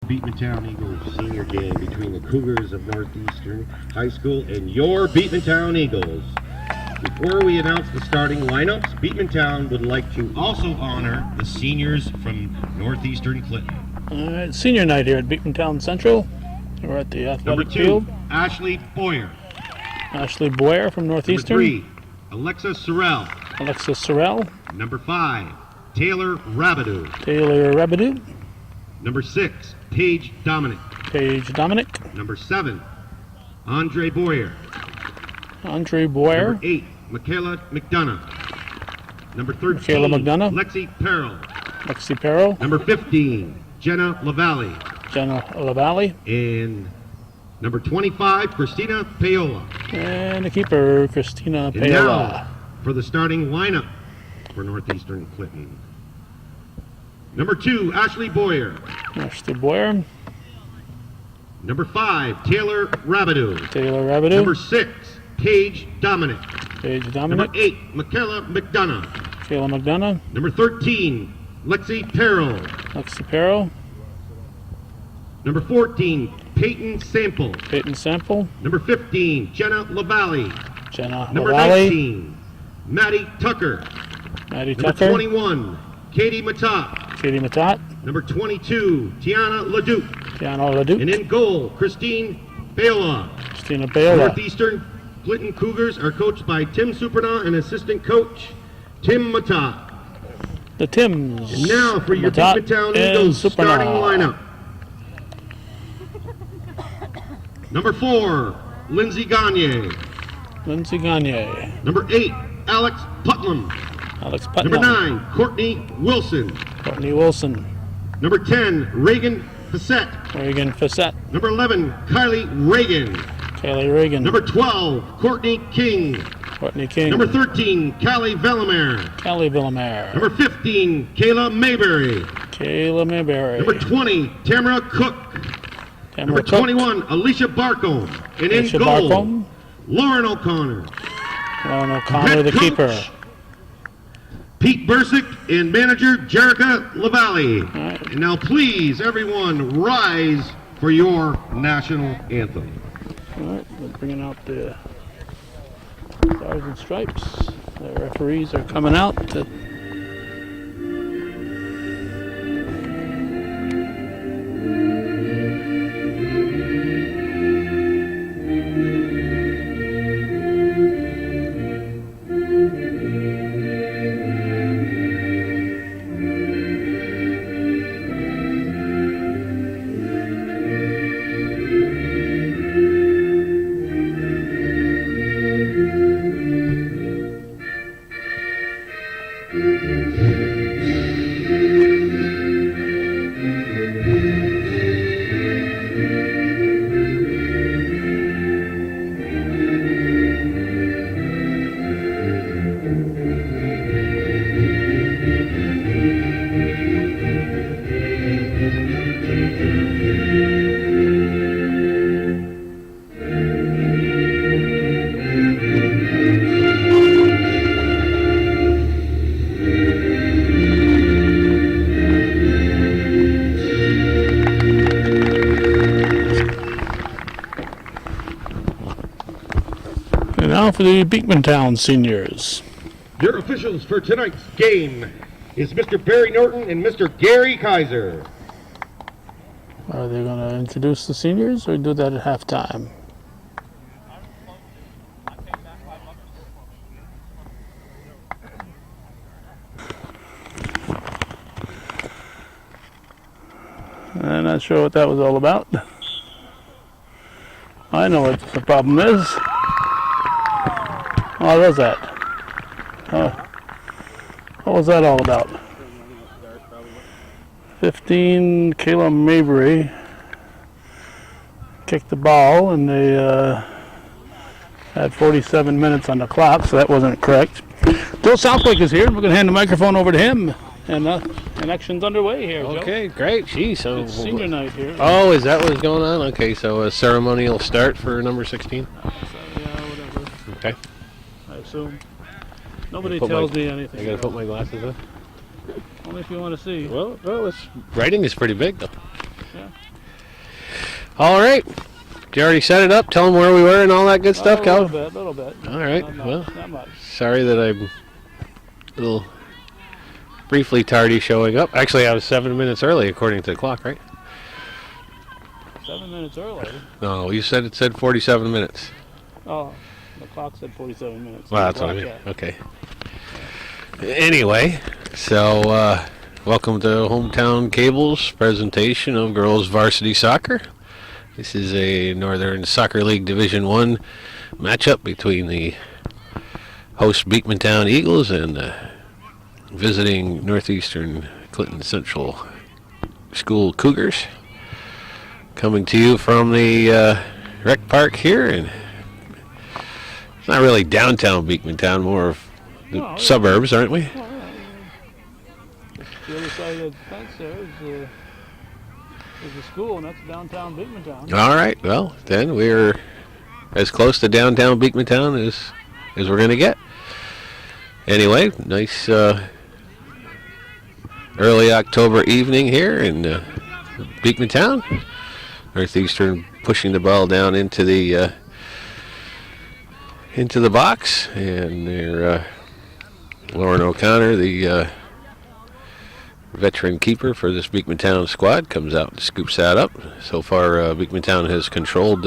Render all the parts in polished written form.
Beekmantown Eagles senior game between the Cougars of Northeastern High School and your Beekmantown Eagles. Before we announce the starting lineups, Beekmantown would like to also honor the seniors from Northeastern Clinton. All right, senior night here at Beekmantown Central. We're at the Number athletic 2, field. Ashley Boyer. Ashley Boyer from Northeastern. Number 3, Alexa Sorrell. Alexis Sorrell. Number 5, Taylor Rabideau. Taylor Rabideau. Number 6, Paige Dominic. Paige Dominic. Number 7, Andre Boyer. Andre Boyer. Number 8, Michaela McDonough. Number 13, Michaela McDonough. Lexi Perrell. Lexi Perrell. Number 15, Jenna Lavalle. Jenna Lavalle. And number 25, Christina Paola. And the keeper, Christina And Paola. now for the starting lineup for Northeastern Clinton. Number 2, Ashley Boyer. Ashley Boyer. Number 5, Taylor Rabideau. Taylor Rabideau. Number 6, Paige Dominic. Paige Number Dominic. 8, Michaela McDonough. Michaela McDonough. Number 13, Lexi Perrell. Lexi Perrell. Number 14, Peyton Sample. Peyton Sample. Number 15, Jenna Lavalle. Jenna Number Lavalle. 19, Maddie Tucker. Maddie Number Tucker. 21, Katie Matat. Katie Matat. Number 22, Tiana Leduc. Tiana Leduc. And in goal, Christine Paola. Christina Paola. Northeastern Clinton Cougars are coached by Tim Supernaw and assistant coach Tim Matat. The Tims. And now for your Matat Beekmantown and Eagles starting Supernaw. lineup. Number 4, Lindsay Gagne. Lindsay Gagne. Number 8, Alex Putnam. Alex Putnam. Number 9, Courtney Wilson. Courtney Wilson. Number 10, Reagan Fassett. Reagan Fassett. Number 11, Kylie Reagan. Kaylee Reagan. Number 12, Courtney King. Courtney King. Number 13, Callie Vellamere. Callie Villamere. Number 15, Kayla Mayberry. Kayla Mayberry. Number 20, Tamara Cook. Number Tamara Cook. 21, Alicia Barcombe. And Alicia in goal, Barcombe. Lauren O'Connor. Lauren O'Connor, the Head keeper. coach, Pete Bursick and manager Jerica Lavalle. right. And now please, everyone, rise for your national anthem. All right, we're bringing out the Stars and Stripes. The referees are coming out. And now for the Beekmantown seniors. Your officials for tonight's game is Mr. Barry Norton and Mr. Gary Kaiser. Are they going to introduce the seniors or do that at halftime? I'm not sure what that was all about. I know what the problem is. What was that? What was that all about? 15, Kayla Mayberry kicked the ball, and they had 47 minutes on the clock, so that wasn't correct. Joe Southwick is here. We're going to hand the microphone over to him, and connection's underway here, Joe. Okay, great. Geez, so It's senior night here. Oh, is that what's going on? Okay, so a ceremonial start for number 16. Yeah, whatever. Okay. I assume. Nobody Put tells my- me I anything. gotta put my glasses on. Only if you want to see. Well, it's writing is pretty big though. Yeah. All right. Did you already set it up? Tell them where we were and all that good stuff, A Cal? little bit. All right. Not Well, much. sorry that I'm a little briefly tardy showing up. Actually, I was 7 minutes early according to the clock, right? 7 minutes early. No, you said it said 47 minutes. Oh, the clock said 47 minutes. Well, that's what I mean. Okay. Anyway, so welcome to Hometown Cable's presentation of girls varsity soccer. This is a Northern Soccer League Division 1 matchup between the host Beekmantown Eagles and the visiting Northeastern Clinton Central School Cougars. Coming to you from the rec park here, and it's not really downtown Beekmantown, more of the suburbs, aren't we? The other side of the fence there is the school, and that's downtown Beekmantown. All right, well, then we're as close to downtown Beekmantown as we're going to get. Anyway, nice early October evening here in Beekmantown. Northeastern pushing the ball down into the box, and they're Lauren O'Connor, the veteran keeper for this Beekmantown squad, comes out and scoops that up. So far, Beekmantown has controlled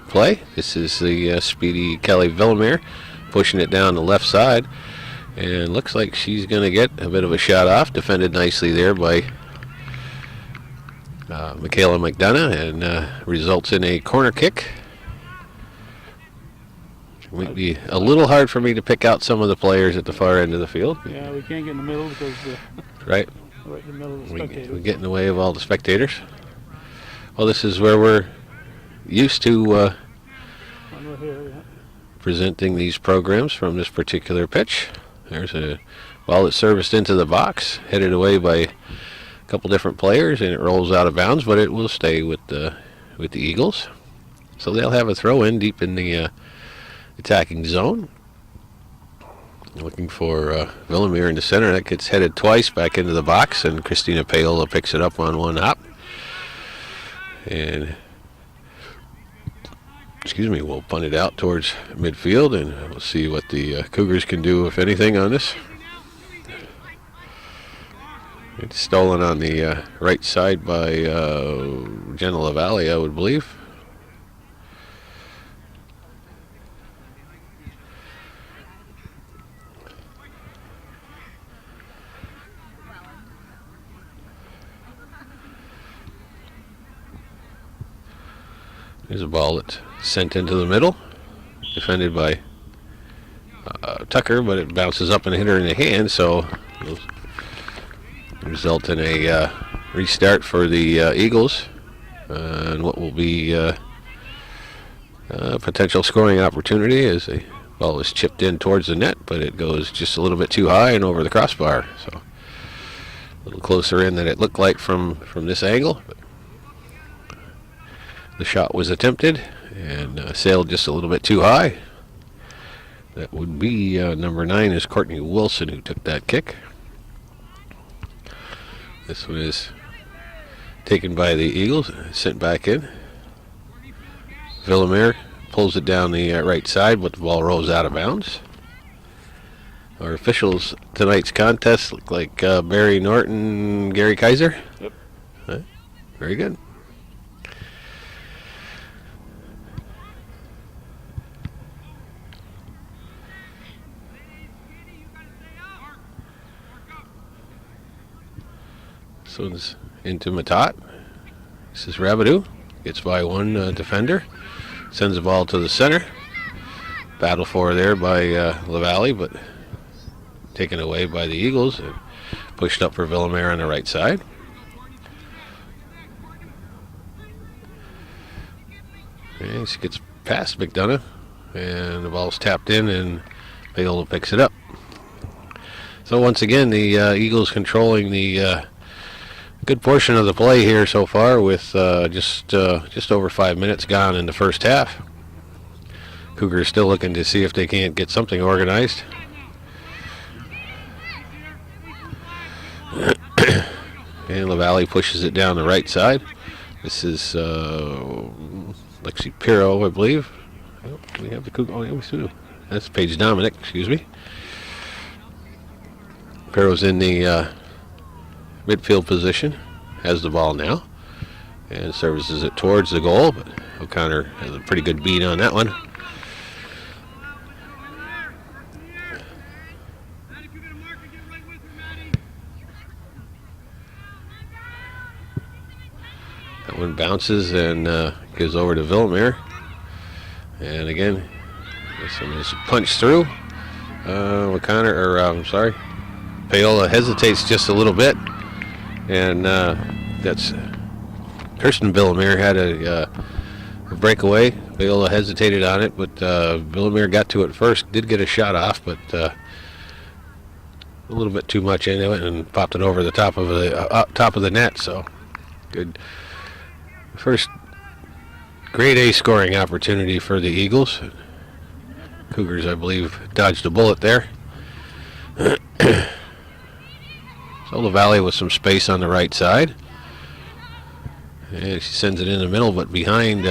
play. This is the speedy Kelly Villamere pushing it down the left side, and looks like she's going to get a bit of a shot off. Defended nicely there by Michaela McDonough, and results in a corner kick. It might be a little hard for me to pick out some of the players at the far end of the field. Yeah, we can't get in the middle because Right. right in the middle of the spectators. We get in the way of all the spectators. Well, this is where we're used to And we're here, yeah. presenting these programs from this particular pitch. There's a ball that's serviced into the box, headed away by a couple different players, and it rolls out of bounds, but it will stay with the Eagles. So they'll have a throw in deep in the attacking zone. Looking for Villamere in the center. That gets headed twice back into the box, and Christina Paola picks it up on one hop. And we'll punt it out towards midfield, and we'll see what the Cougars can do, if anything, on this. It's stolen on the right side by Jenna LaValle, I would believe. There's a ball that's sent into the middle, defended by Tucker, but it bounces up and hit her in the hand, so it'll result in a restart for the Eagles, and what will be a potential scoring opportunity as the ball is chipped in towards the net, but it goes just a little bit too high and over the crossbar, so a little closer in than it looked like from this angle. But the shot was attempted and sailed just a little bit too high. That would be number 9 is Courtney Wilson, who took that kick. This one is taken by the Eagles, sent back in. Villamere pulls it down the right side, but the ball rolls out of bounds. Our officials tonight's contest look like Barry Norton, Gary Kaiser. Yep. Right. Very good. This one's into Matat. This is Rabidou. Gets by one defender. Sends the ball to the center. Battle for there by LaValle, but taken away by the Eagles. And pushed up for Villamere on the right side. And she gets past McDonough. And the ball's tapped in, and Paola picks it up. So once again, the Eagles controlling the good portion of the play here so far, with just over 5 minutes gone in the first half. Cougars still looking to see if they can't get something organized. And LaValle pushes it down the right side. This is Lexi Pirro, I believe. Oh, we have the Cougar. Oh, yeah, we do. That's Paige Dominic, excuse me. Pirro's in the midfield position, has the ball now, and services it towards the goal, but O'Connor has a pretty good beat on that one. That one bounces and goes over to Villamere. And again, this one is punched through. Paola hesitates just a little bit. And that's Kirsten Villamere had a breakaway. Paola hesitated on it, but Villamere got to it first. Did get a shot off, but a little bit too much into it and popped it over the top of the net. So good. First grade A scoring opportunity for the Eagles. Cougars, I believe, dodged a bullet there. So LaValle with some space on the right side. And she sends it in the middle, but behind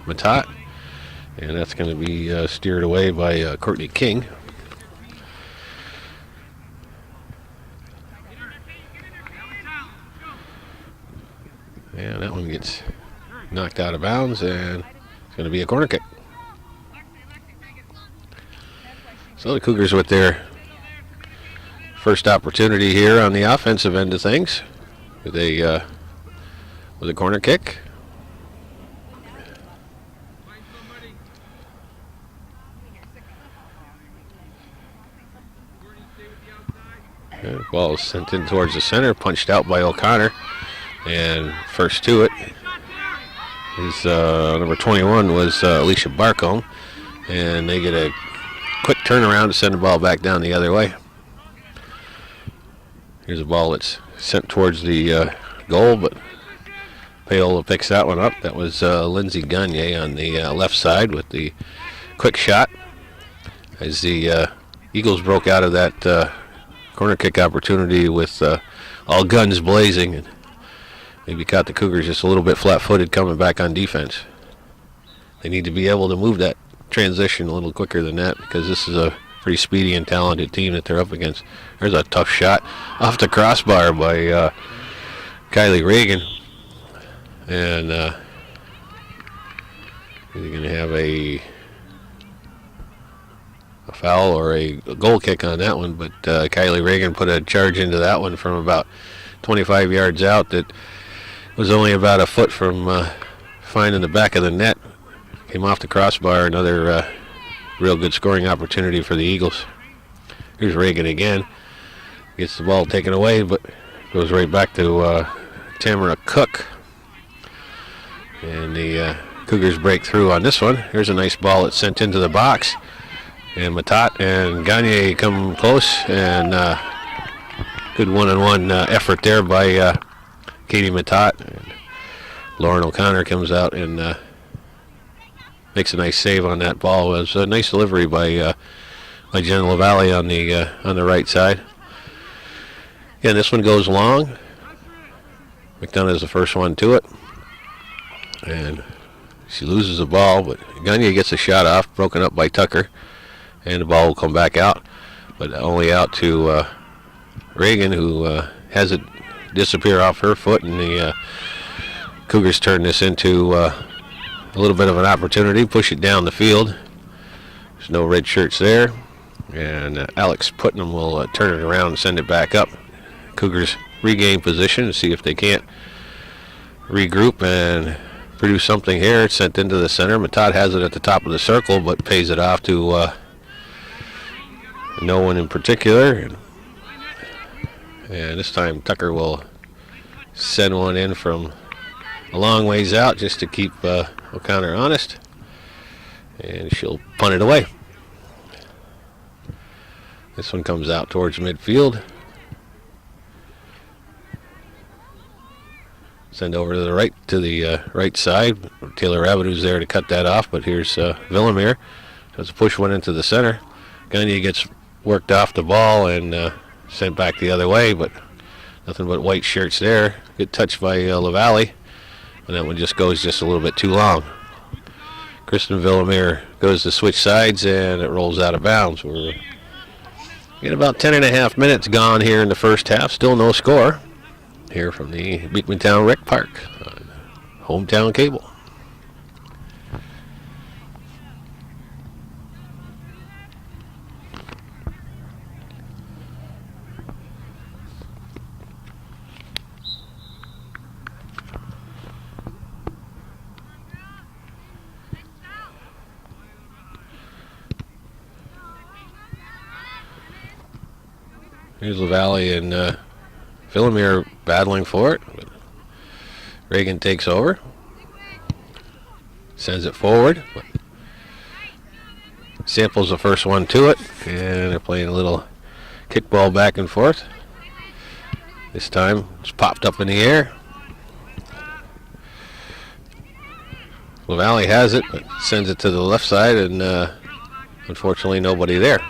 Matat. And that's going to be steered away by Courtney King. And that one gets knocked out of bounds, and it's going to be a corner kick. So the Cougars with their first opportunity here on the offensive end of things with a corner kick. And the ball is sent in towards the center, punched out by O'Connor, and first to it is number 21 was Alicia Barcombe, and they get a quick turnaround to send the ball back down the other way. Here's a ball that's sent towards the goal, but Paola picks that one up. That was Lindsay Gagne on the left side with the quick shot as the Eagles broke out of that corner kick opportunity with all guns blazing, and maybe caught the Cougars just a little bit flat-footed coming back on defense. They need to be able to move that transition a little quicker than that, because this is a pretty speedy and talented team that they're up against. There's a tough shot off the crossbar by Kylie Reagan. And they're going to have a foul or a goal kick on that one, but Kylie Reagan put a charge into that one from about 25 yards out that was only about a foot from finding the back of the net. Came off the crossbar. Another real good scoring opportunity for the Eagles. Here's Reagan again. Gets the ball taken away, but goes right back to Tamara Cook. And the Cougars break through on this one. Here's a nice ball that's sent into the box. And Matat and Gagne come close. And good one-on-one effort there by Katie Matat. And Lauren O'Connor comes out and makes a nice save on that ball. It was a nice delivery by Jen LaValle on the right side. And this one goes long. McDonough is the first one to it. And she loses the ball, but Gagne gets a shot off, broken up by Tucker. And the ball will come back out, but only out to Reagan, who has it disappear off her foot. And the Cougars turn this into a little bit of an opportunity, push it down the field. There's no red shirts there. And Alex Putnam will turn it around and send it back up. Cougars regain position to see if they can't regroup and produce something here. It's sent into the center. Matat has it at the top of the circle, but pays it off to no one in particular. And this time Tucker will send one in from a long ways out just to keep O'Connor honest. And she'll punt it away. This one comes out towards midfield. Send over to the right side. Taylor Rabideau's there to cut that off, but here's Villamere. Does a push one into the center. Gagne gets worked off the ball and sent back the other way, but nothing but white shirts there. Good touch by LaValle. And that one just goes just a little bit too long. Kristen Villamere goes to switch sides, and it rolls out of bounds. We're getting about 10.5 minutes gone here in the first half. Still no score here from the Beekmantown Rec Park on Hometown Cable. Here's LaValle and Villamere battling for it. But Reagan takes over. Sends it forward. Samples the first one to it. And they're playing a little kickball back and forth. This time it's popped up in the air. LaValle has it, but sends it to the left side, and unfortunately nobody there.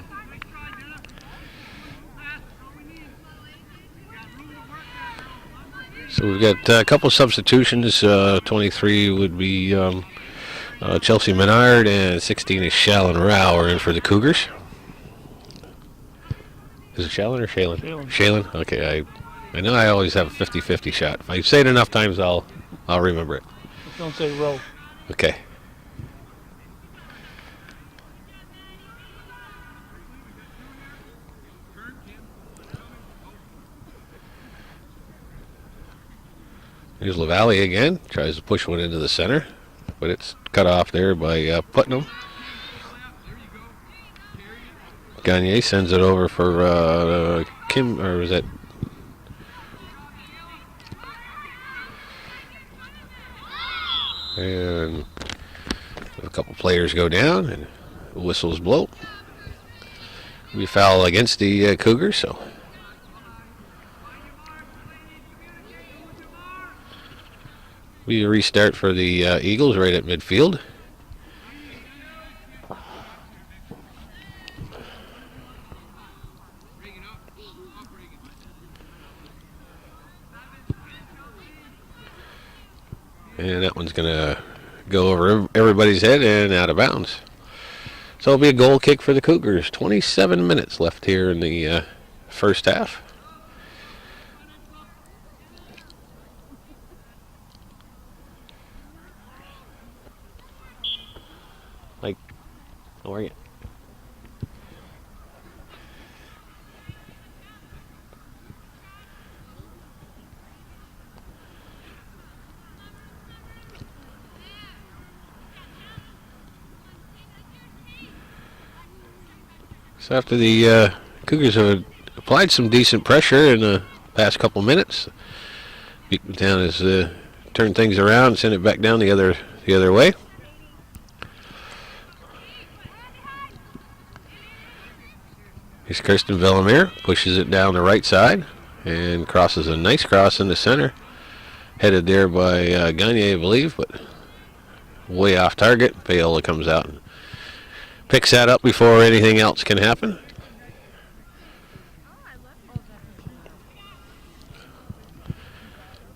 So we've got a couple of substitutions. 23 would be Chelsea Menard, and 16 is Shallon Rao are in for the Cougars. Is it Shallon or Shaylin? Shaylin. Okay, I know I always have a 50-50 shot. If I say it enough times, I'll remember it. Don't say row. Okay. Here's LaValle again. Tries to push one into the center, but it's cut off there by Putnam. Gagne sends it over for Kim, or was that? And a couple players go down, and whistles blow. We foul against the Cougars, so. We restart for the Eagles right at midfield. And that one's going to go over everybody's head and out of bounds. So it'll be a goal kick for the Cougars. 27 minutes left here in the first half. Mike, how are you? So after the Cougars have applied some decent pressure in the past couple minutes, Beekmantown has turned things around and sent it back down the other way. Here's Kirsten Villamere, pushes it down the right side and crosses a nice cross in the center. Headed there by Gagne, I believe, but way off target. Paola comes out and picks that up before anything else can happen.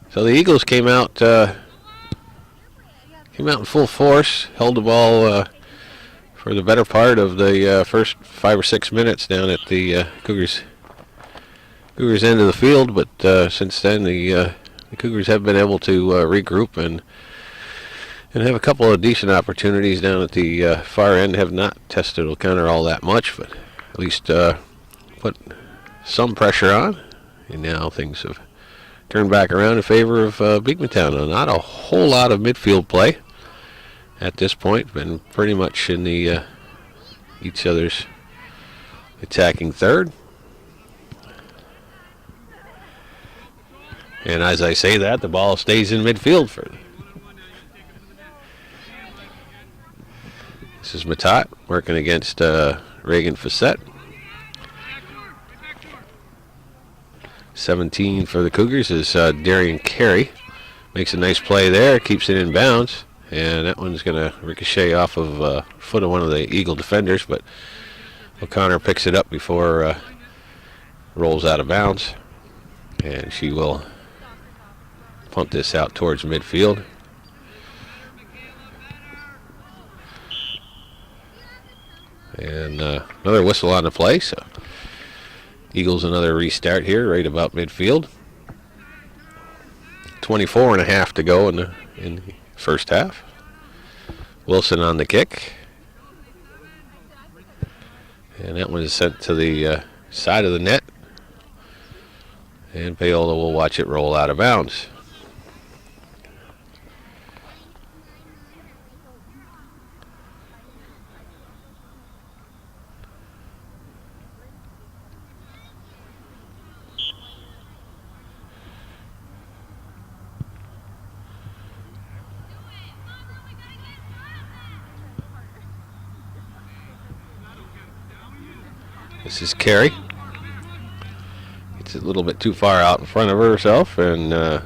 So the Eagles came out in full force, held the ball for the better part of the first 5 or 6 minutes down at the Cougars end of the field, but since then the Cougars have been able to regroup and have a couple of decent opportunities down at the far end. Have not tested O'Connor all that much, but at least put some pressure on, and now things have turned back around in favor of Beekmantown. Not a whole lot of midfield play at this point. Been pretty much in the each other's attacking third. And as I say that, the ball stays in midfield for. This is Matat working against Reagan Facette. 17 for the Cougars is Darian Carey. Makes a nice play there, keeps it in bounds. And that one's going to ricochet off of foot of one of the Eagle defenders, but O'Connor picks it up before rolls out of bounds. And she will punt this out towards midfield. And another whistle on the play, so Eagles another restart here right about midfield. 24.5 to go in the first half. Wilson on the kick. And that one is sent to the side of the net. And Paola will watch it roll out of bounds. This is Carey. It's a little bit too far out in front of herself and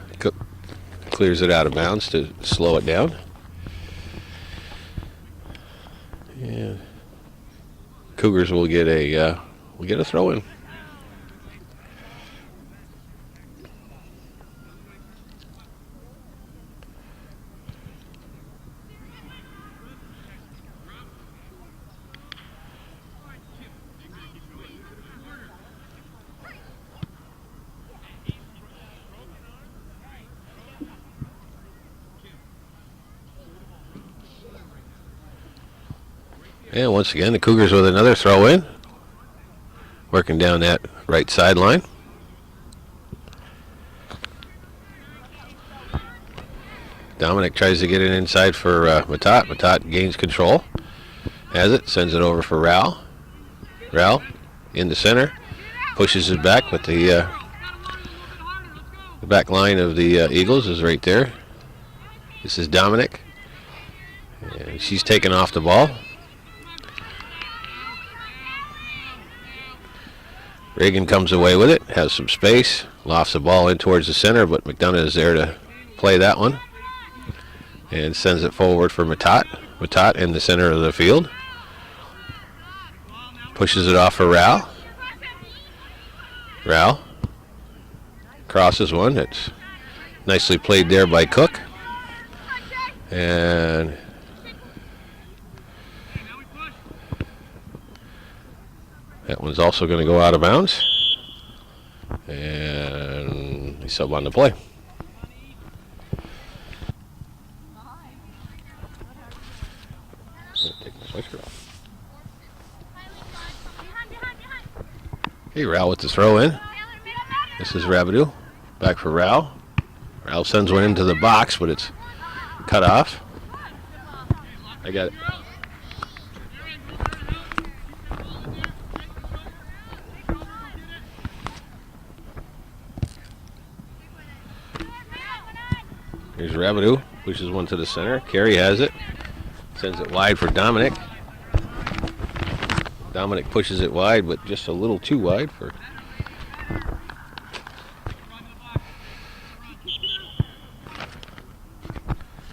clears it out of bounds to slow it down. Yeah. Cougars will get a throw in. And once again, the Cougars with another throw in. Working down that right sideline. Dominic tries to get it inside for Matat. Matat gains control. Has it, sends it over for Rao. Rao in the center. Pushes it back, but the back line of the Eagles is right there. This is Dominic. And she's taken off the ball. Reagan comes away with it, has some space, lofts the ball in towards the center, but McDonough is there to play that one. And sends it forward for Matat. Matat in the center of the field. Pushes it off for Rao. Rao crosses one. It's nicely played there by Cook. And that one's also going to go out of bounds. And he sub on the play. Hey, Rao with the throw in. This is Rabidou. Back for Rao. Rao sends one into the box, but it's cut off. I got it. Here's Rabidou. Pushes one to the center. Carey has it. Sends it wide for Dominic. Dominic pushes it wide, but just a little too wide for.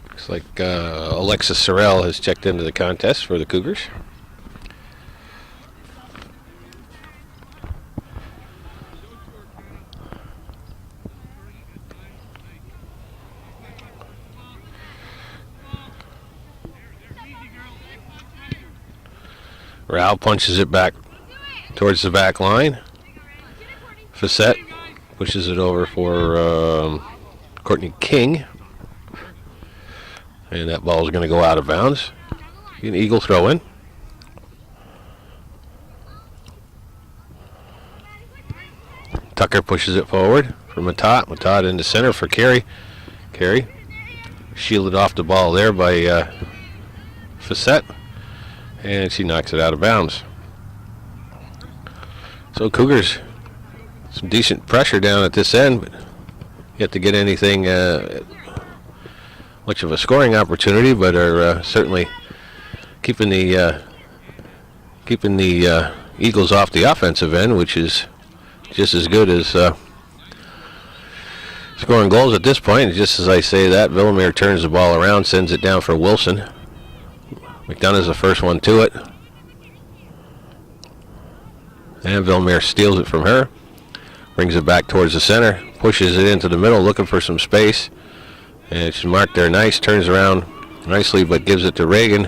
Looks like Alexis Sorrell has checked into the contest for the Cougars. Rao punches it back towards the back line. Facette pushes it over for Courtney King. And that ball is going to go out of bounds. An Eagle throw in. Tucker pushes it forward for Matat. Matat into center for Carey. Carey shielded off the ball there by Facette. And she knocks it out of bounds. So Cougars, some decent pressure down at this end, but yet to get anything much of a scoring opportunity, but are certainly keeping the Eagles off the offensive end, which is just as good as scoring goals at this point. And just as I say that, Villamere turns the ball around, sends it down for Wilson. McDonough's the first one to it. And Villamere steals it from her. Brings it back towards the center. Pushes it into the middle, looking for some space. And it's marked there nice. Turns around nicely, but gives it to Reagan.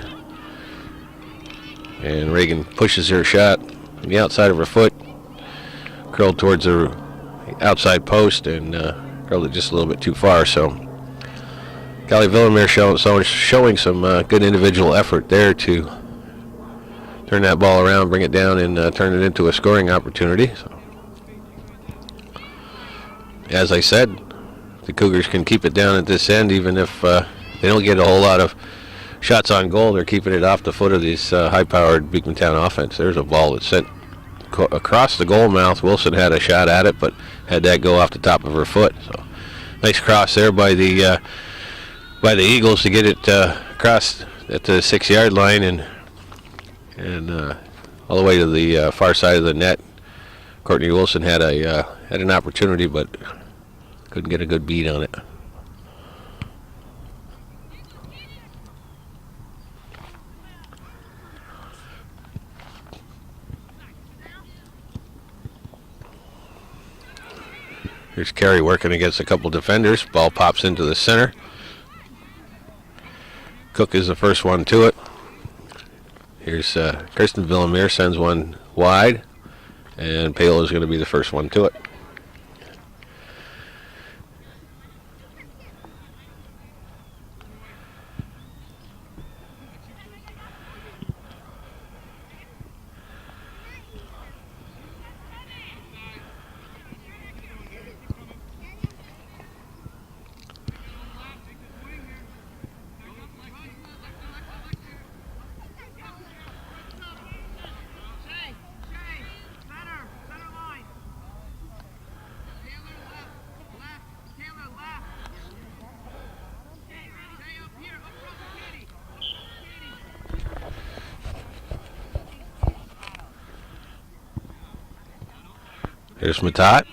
and Reagan pushes her shot on the outside of her foot, curled towards the outside post, and curled it just a little bit too far. So Callie Villamere showing some good individual effort there to turn that ball around, bring it down, and turn it into a scoring opportunity. So, as I said, the Cougars can keep it down at this end, even if they don't get a whole lot of shots on goal. They're keeping it off the foot of this high-powered Beekmantown offense. There's a ball that's sent across the goal mouth. Wilson had a shot at it, but had that go off the top of her foot. So nice cross there by the Eagles to get it across at the 6-yard line and all the way to the far side of the net. Courtney Wilson had an opportunity, but couldn't get a good beat on it. Here's Carey working against a couple defenders. Ball pops into the center. Cook is the first one to it. Here's Kirsten Villamere sends one wide, and Paola is going to be the first one to it. Here's Matat.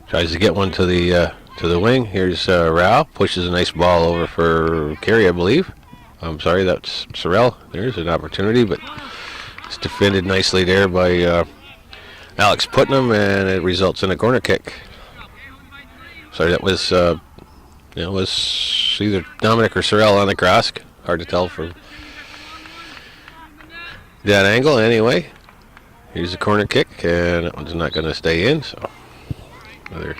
Tries to get one to the wing. Here's Rao. Pushes a nice ball over for Carey, I believe. I'm sorry, that's Sorrell. There's an opportunity, but it's defended nicely there by Alex Putnam, and it results in a corner kick. Sorry, that was it was either Dominic or Sorrell on the cross. Hard to tell from that angle. Anyway, here's a corner kick, and that one's not going to stay in. So another.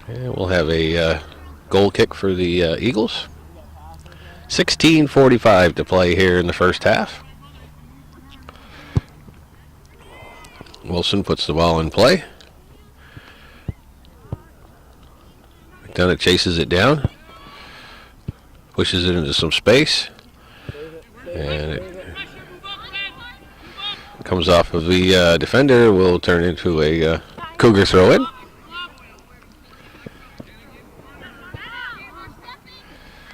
And we'll have a goal kick for the Eagles. 16:45 to play here in the first half. Wilson puts the ball in play. McDonough chases it down. Pushes it into some space. And it comes off of the defender. Will turn into a Cougar throw-in.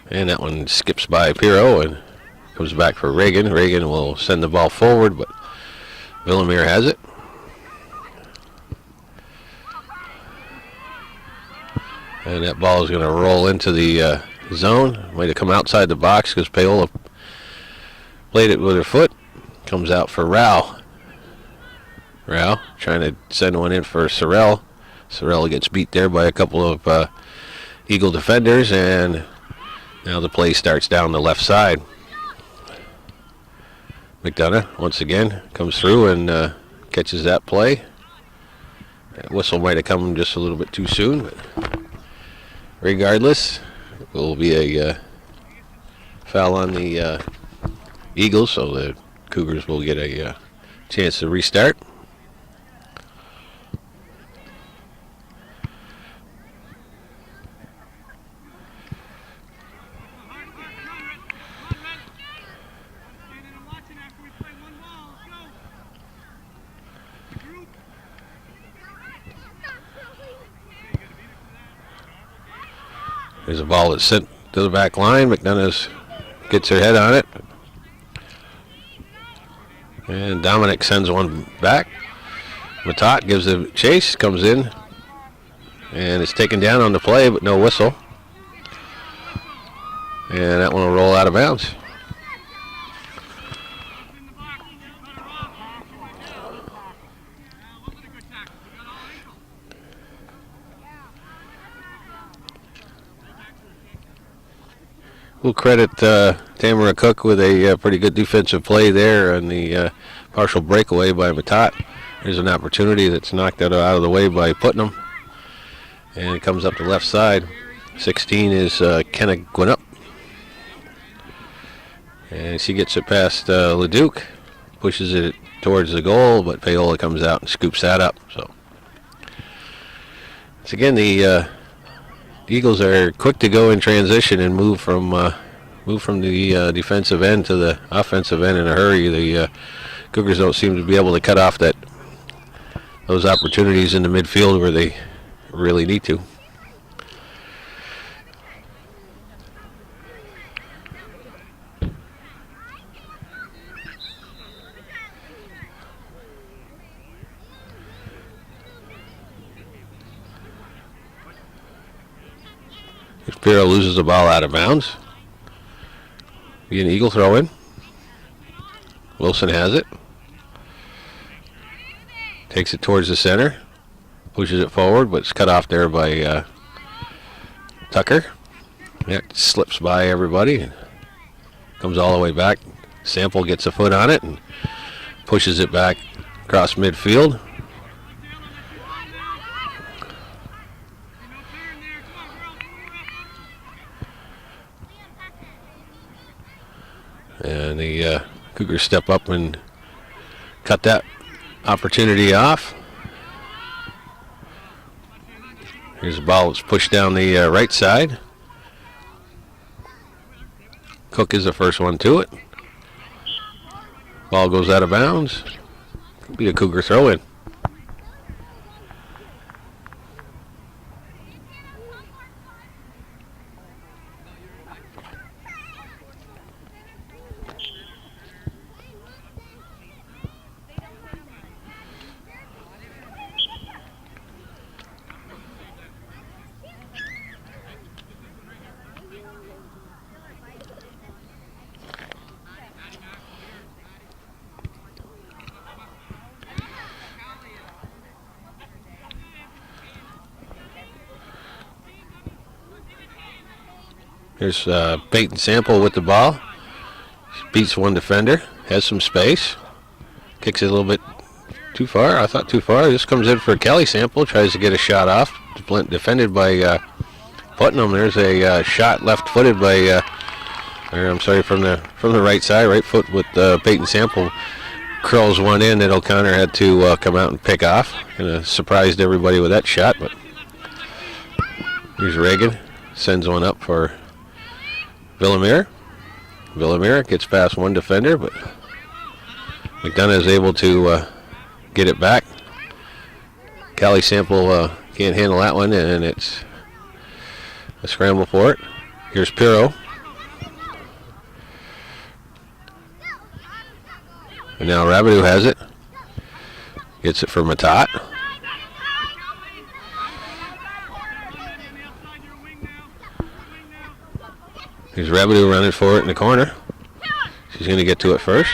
And that one skips by Pirro and comes back for Reagan. Reagan will send the ball forward, but Villamere has it. And that ball is going to roll into the zone. Might have come outside the box because Paola played it with her foot. Comes out for Rao. Rao trying to send one in for Sorrell. Sorrell gets beat there by a couple of Eagle defenders, and now the play starts down the left side. McDonough, once again, comes through and catches that play. That whistle might have come just a little bit too soon, but regardless, it will be a foul on the Eagles, so the Cougars will get a chance to restart. There's a ball that's sent to the back line. McDonough gets her head on it. And Dominic sends one back. Matat gives a chase, comes in, and it's taken down on the play, but no whistle. And that one will roll out of bounds. we'll credit Tamara Cook with a pretty good defensive play there on the partial breakaway by Matat. There's an opportunity that's knocked out of the way by Putnam. And it comes up the left side. 16 is Kenna Gwinnett. And she gets it past Leduc, pushes it towards the goal, but Paola comes out and scoops that up. So again, the Eagles are quick to go in transition and move from the defensive end to the offensive end in a hurry. The Cougars don't seem to be able to cut off those opportunities in the midfield where they really need to. Pirro loses the ball out of bounds. Be an Eagle throw in. Wilson has it. Takes it towards the center. Pushes it forward, but it's cut off there by Tucker. That slips by everybody. Comes all the way back. Sample gets a foot on it and pushes it back across midfield. And the Cougars step up and cut that opportunity off. Here's the ball that's pushed down the right side. Cook is the first one to it. Ball goes out of bounds. Could be a Cougar throw in. Here's Peyton Sample with the ball. Beats one defender. Has some space. Kicks it a little bit too far. I thought too far. This comes in for Kelly Sample. Tries to get a shot off. Defended by Putnam. There's a shot left-footed by, from the right side. Right foot with Peyton Sample. Curls one in that O'Connor had to come out and pick off. Kind of surprised everybody with that shot. But here's Reagan. Sends one up for Villamere. Villamere gets past one defender, but McDonough is able to get it back. Callie Sample can't handle that one, and it's a scramble for it. Here's Pirro. And now Rabideau has it. Gets it for Matat. Here's Rabideau running for it in the corner. She's going to get to it first.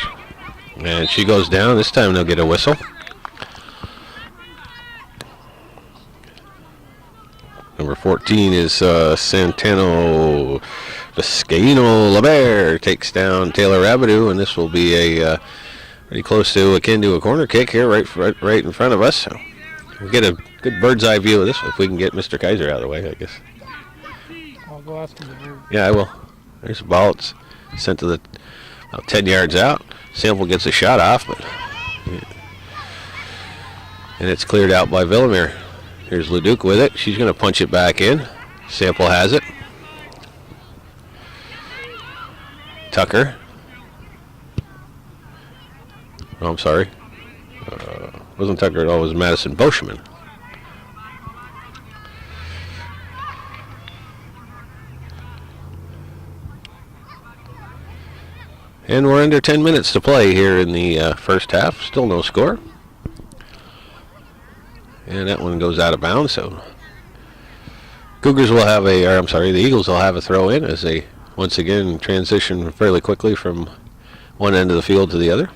And she goes down. This time they'll get a whistle. Number 14 is Santano Viscaino Labert. Takes down Taylor Rabideau, and this will be a pretty close to akin to a corner kick here right in front of us. So we'll get a good bird's eye view of this if we can get Mr. Kaiser out of the way, I guess. I'll go ask him to move. Yeah, I will. There's a ball. It's sent to the about 10 yards out. Sample gets a shot off, and it's cleared out by Villamere. Here's Leduc with it. She's going to punch it back in. Sample has it. Tucker. Oh, I'm sorry. Wasn't Tucker at all. It was Madison Boschman. And we're under 10 minutes to play here in the first half. Still no score. And that one goes out of bounds. So Cougars will have the Eagles will have a throw in as they once again transition fairly quickly from one end of the field to the other.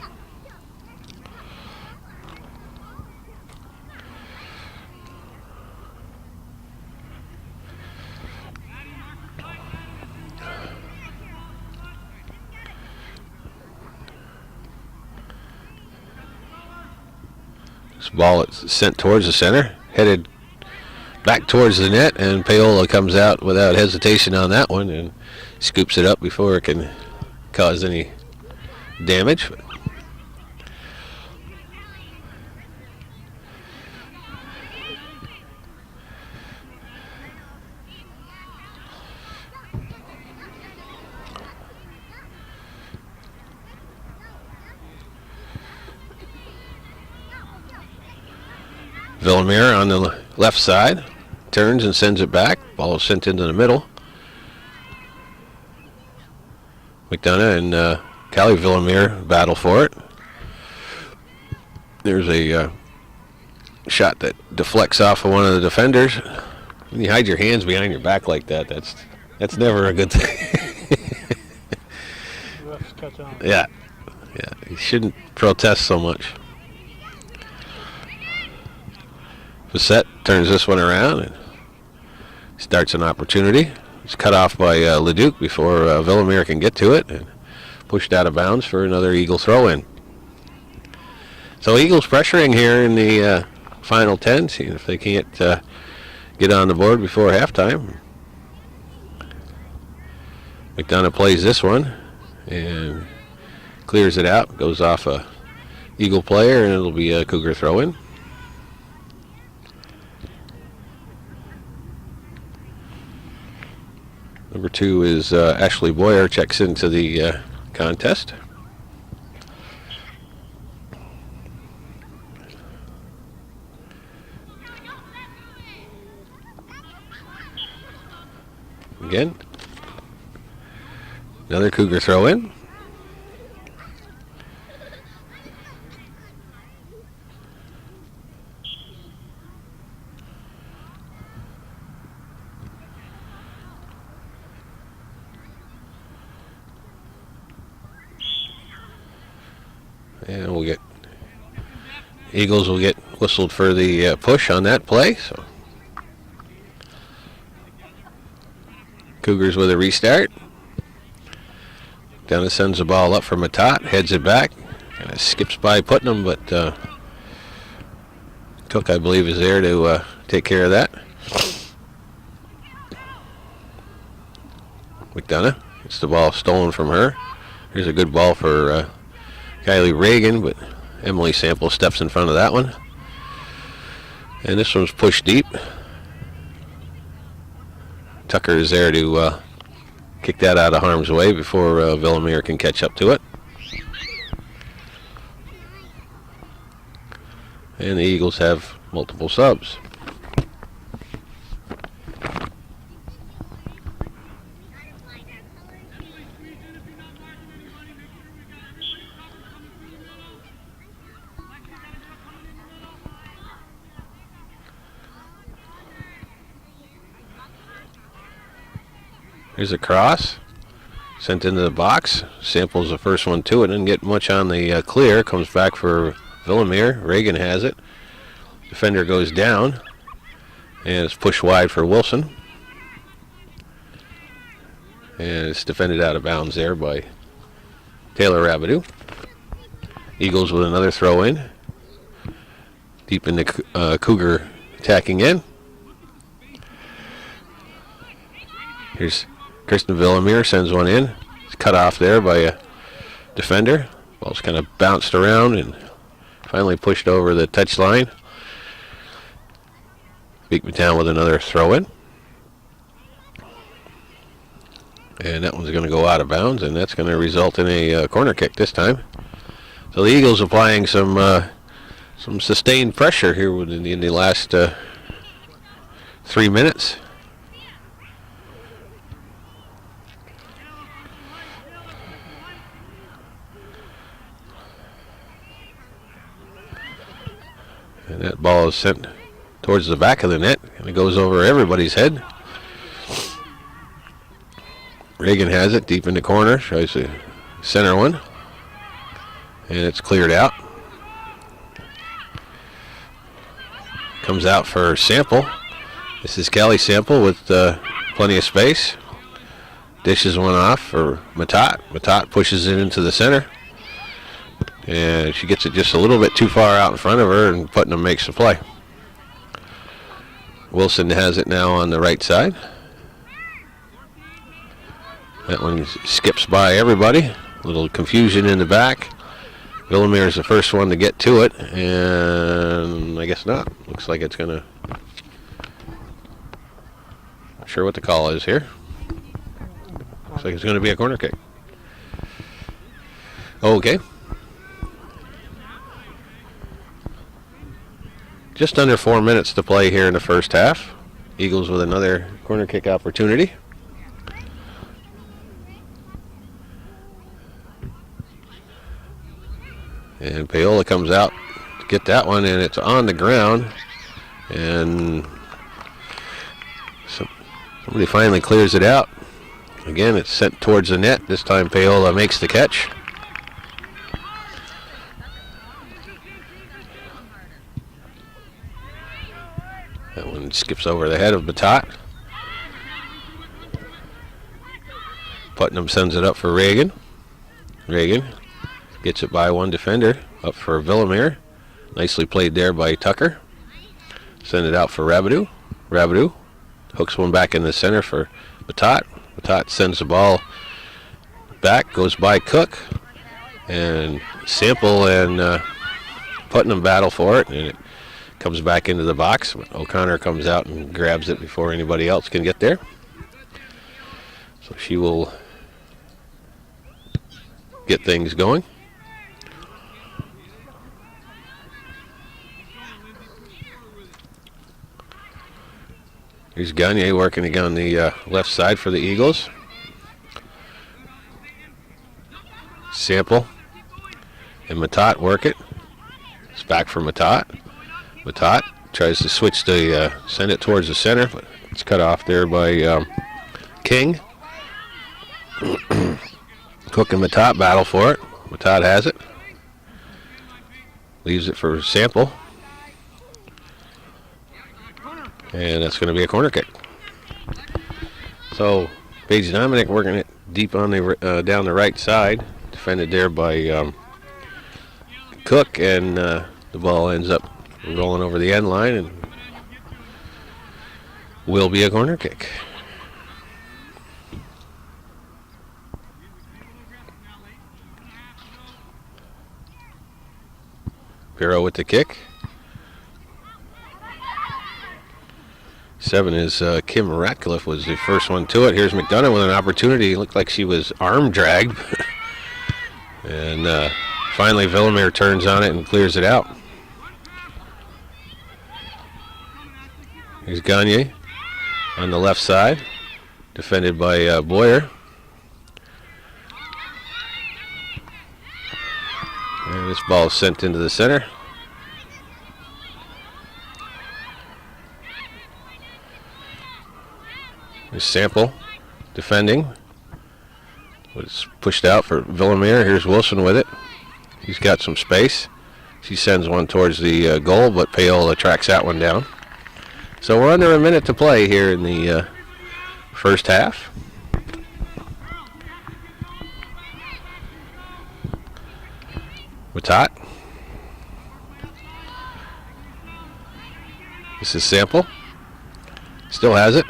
This ball is sent towards the center, headed back towards the net, and Paola comes out without hesitation on that one and scoops it up before it can cause any damage. Villamere on the left side turns and sends it back. Ball is sent into the middle. McDonough and Callie Villamere battle for it. There's a shot that deflects off of one of the defenders. When you hide your hands behind your back like that, that's never a good thing. Yeah, you shouldn't protest so much. Facette turns this one around and starts an opportunity. It's cut off by Leduc before Villamere can get to it and pushed out of bounds for another Eagle throw-in. So Eagles pressuring here in the final 10, seeing if they can't get on the board before halftime. McDonough plays this one and clears it out. Goes off a Eagle player, and it'll be a Cougar throw-in. Number 2 is Ashley Boyer, checks into the contest. Again, another Cougar throw-in. And we'll get Eagles will get whistled for the push on that play. So Cougars with a restart. Down sends the ball up for Matat, heads it back, kind of skips by Putnam, but Cook, I believe, is there to take care of that. McDonough gets the ball stolen from her. Here's a good ball for Kylie Reagan, but Emily Sample steps in front of that one. And this one's pushed deep. Tucker is there to kick that out of harm's way before Villamere can catch up to it. And the Eagles have multiple subs. Here's a cross, sent into the box. Sample's the first one to it, didn't get much on the clear. Comes back for Villamere. Reagan has it. Defender goes down, and it's pushed wide for Wilson. And it's defended out of bounds there by Taylor Rabideau. Eagles with another throw in. Deep in the Cougar attacking in. Here's Kristen Villamere, sends one in. It's cut off there by a defender. Ball's kind of bounced around and finally pushed over the touchline. Beekmantown with another throw in. And that one's going to go out of bounds, and that's going to result in a corner kick this time. So the Eagles applying some sustained pressure here in the last 3 minutes. And that ball is sent towards the back of the net, and it goes over everybody's head. Reagan has it deep in the corner, tries the center one, and it's cleared out. Comes out for Sample. This is Callie Sample with plenty of space. Dishes one off for Matat. Matat pushes it into the center. And she gets it just a little bit too far out in front of her, and Putnam makes the play. Wilson has it now on the right side. That one skips by everybody. A little confusion in the back. Villamere is the first one to get to it, and I guess not. Looks like it's going to... Not sure what the call is here. Looks like it's going to be a corner kick. Okay. Just under 4 minutes to play here in the first half. Eagles with another corner kick opportunity. And Paola comes out to get that one, and it's on the ground. And somebody finally clears it out. Again, it's sent towards the net. This time Paola makes the catch. That one skips over the head of Batat. Putnam sends it up for Reagan. Reagan gets it by one defender, up for Villamere. Nicely played there by Tucker. Send it out for Rabidou. Rabidou hooks one back in the center for Batat. Batat sends the ball back, goes by Cook. And Sample and Putnam battle for it, and it comes back into the box. O'Connor comes out and grabs it before anybody else can get there. So she will get things going. Here's Gagne working again on the left side for the Eagles. Sample and Matat work it. It's back for Matat. Matat tries to switch the send it towards the center, but it's cut off there by King. Cook and Matat battle for it. Matat has it. Leaves it for Sample. And that's going to be a corner kick. So Paige Dominic working it deep on the down the right side, defended there by Cook, and the ball ends up rolling over the end line and will be a corner kick. Pirro with the kick. 7 is Kim Ratcliffe was the first one to it. Here's McDonough with an opportunity. It looked like she was arm dragged. And finally Villamere turns on it and clears it out. Here's Gagne on the left side, defended by Boyer. And this ball is sent into the center. Here's Sample defending. It's pushed out for Villamere. Here's Wilson with it. He's got some space. She sends one towards the goal, but Paola tracks that one down. So we're under a minute to play here in the first half. Matat. This is Sample. Still has it.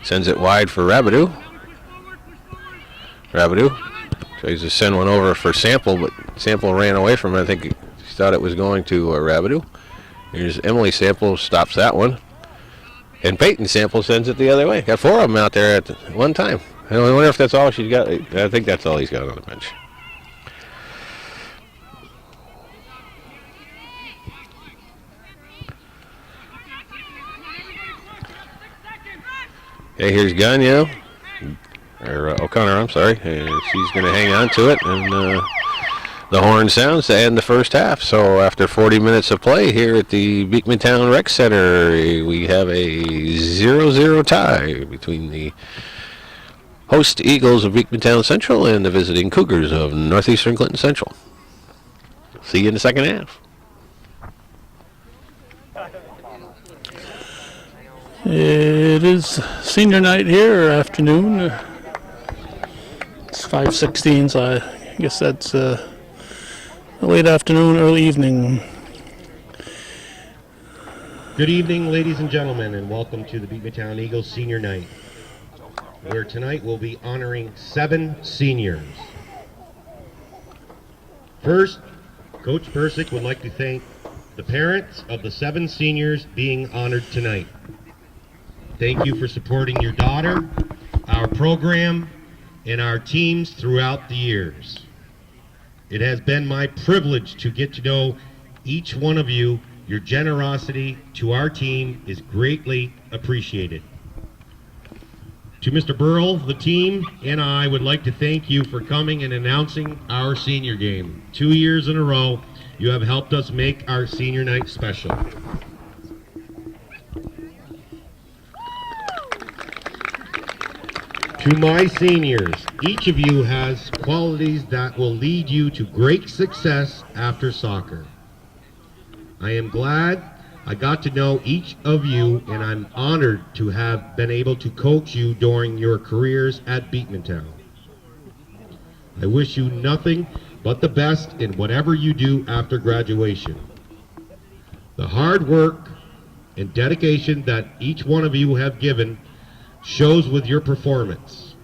Sends it wide for Rabidou. Rabidou tries to send one over for Sample, but Sample ran away from it. I think he thought it was going to Rabidou. Here's Emily Sample, stops that one. And Peyton Sample sends it the other way. Got 4 of them out there at one time. I wonder if that's all she's got. I think that's all he's got on the bench. Okay, here's Gagne, or O'Connor, I'm sorry, and she's going to hang on to it, and the horn sounds to end the first half. So after 40 minutes of play here at the Beekmantown Rec Center, we have a 0-0 tie between the host Eagles of Beekmantown Central and the visiting Cougars of Northeastern Clinton Central. See you in the second half. It is senior night here, or afternoon. It's 5:16, so I guess that's late afternoon, early evening. Good evening, ladies and gentlemen, and welcome to the Beekmantown Eagles Senior Night, where tonight we'll be honoring 7 seniors. First, Coach Persick would like to thank the parents of the 7 seniors being honored tonight. Thank you for supporting your daughter, our program, and our teams throughout the years. It has been my privilege to get to know each one of you. Your generosity to our team is greatly appreciated. To Mr. Burrell, the team, and I would like to thank you for coming and announcing our senior game. 2 years in a row, you have helped us make our senior night special. To my seniors, each of you has qualities that will lead you to great success after soccer. I am glad I got to know each of you, and I'm honored to have been able to coach you during your careers at Beekmantown. I wish you nothing but the best in whatever you do after graduation. The hard work and dedication that each one of you have given shows with your performance.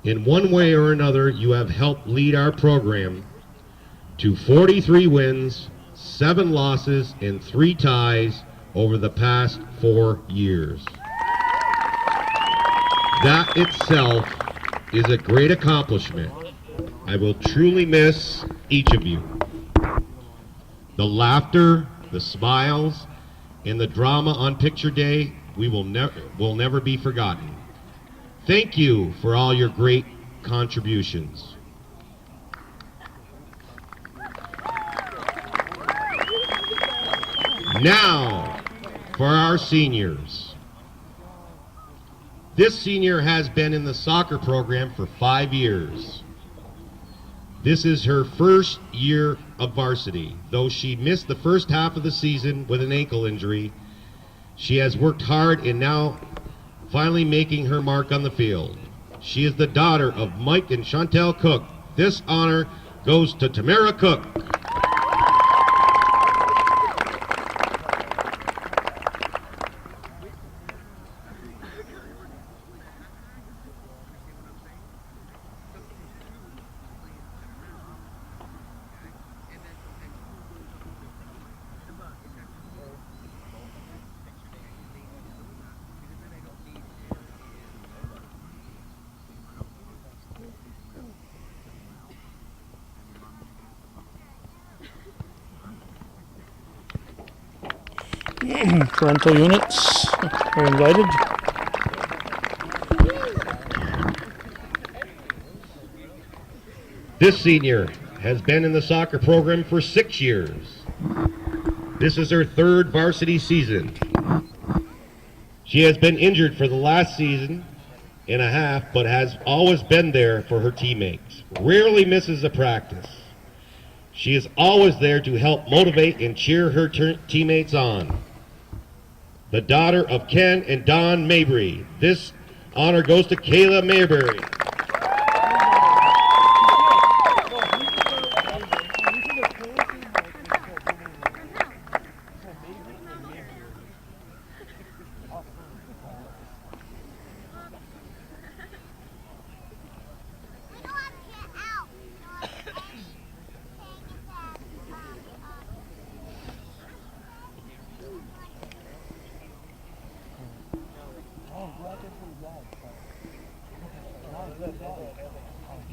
In one way or another, you have helped lead our program to 43 wins, 7 losses, and 3 ties over the past 4 years. That itself is a great accomplishment. I will truly miss each of you. The laughter, the smiles, and the drama on picture day will never be forgotten. Thank you for all your great contributions. Now, for our seniors. This senior has been in the soccer program for 5 years. This is her first year of varsity. Though she missed the first half of the season with an ankle injury, she has worked hard and now finally making her mark on the field. She is the daughter of Mike and Chantel Cook. This honor goes to Tamara Cook. Parental units are invited. This senior has been in the soccer program for 6 years. This is her 3rd varsity season. She has been injured for the last season and a half, but has always been there for her teammates. Rarely misses a practice. She is always there to help motivate and cheer her teammates on. The daughter of Ken and Don Mabry. This honor goes to Kayla Mayberry.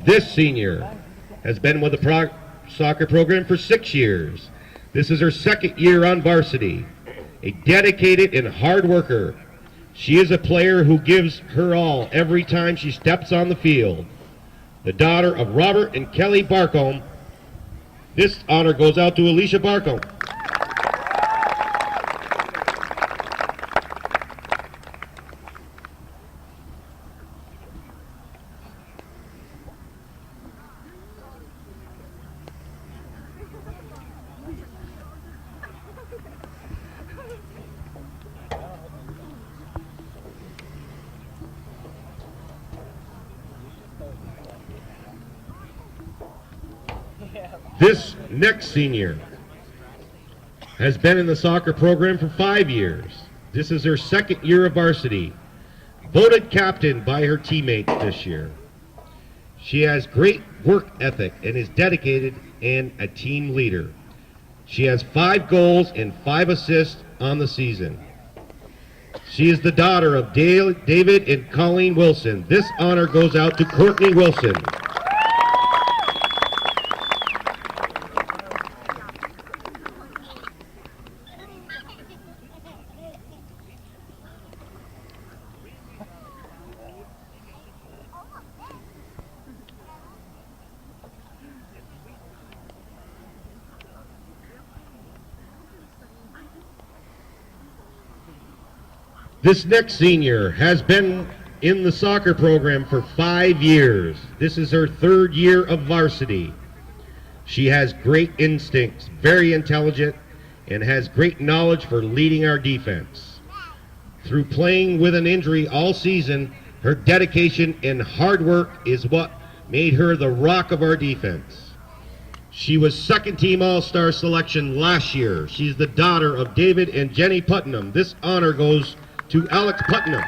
This senior has been with the soccer program for 6 years. This is her 2nd year on varsity. A dedicated and hard worker. She is a player who gives her all every time she steps on the field. The daughter of Robert and Kelly Barcombe. This honor goes out to Alicia Barcombe. This next senior has been in the soccer program for 5 years. This is her second year of varsity. Voted captain by her teammates this year. She has great work ethic and is dedicated and a team leader. She has 5 goals and 5 assists on the season. She is the daughter of David and Colleen Wilson. This honor goes out to Courtney Wilson. This next senior has been in the soccer program for 5 years. This is her 3rd year of varsity. She has great instincts, very intelligent, and has great knowledge for leading our defense. Through playing with an injury all season, her dedication and hard work is what made her the rock of our defense. She was 2nd team All-Star selection last year. She's the daughter of David and Jenny Putnam. This honor goes to Alex Putnam.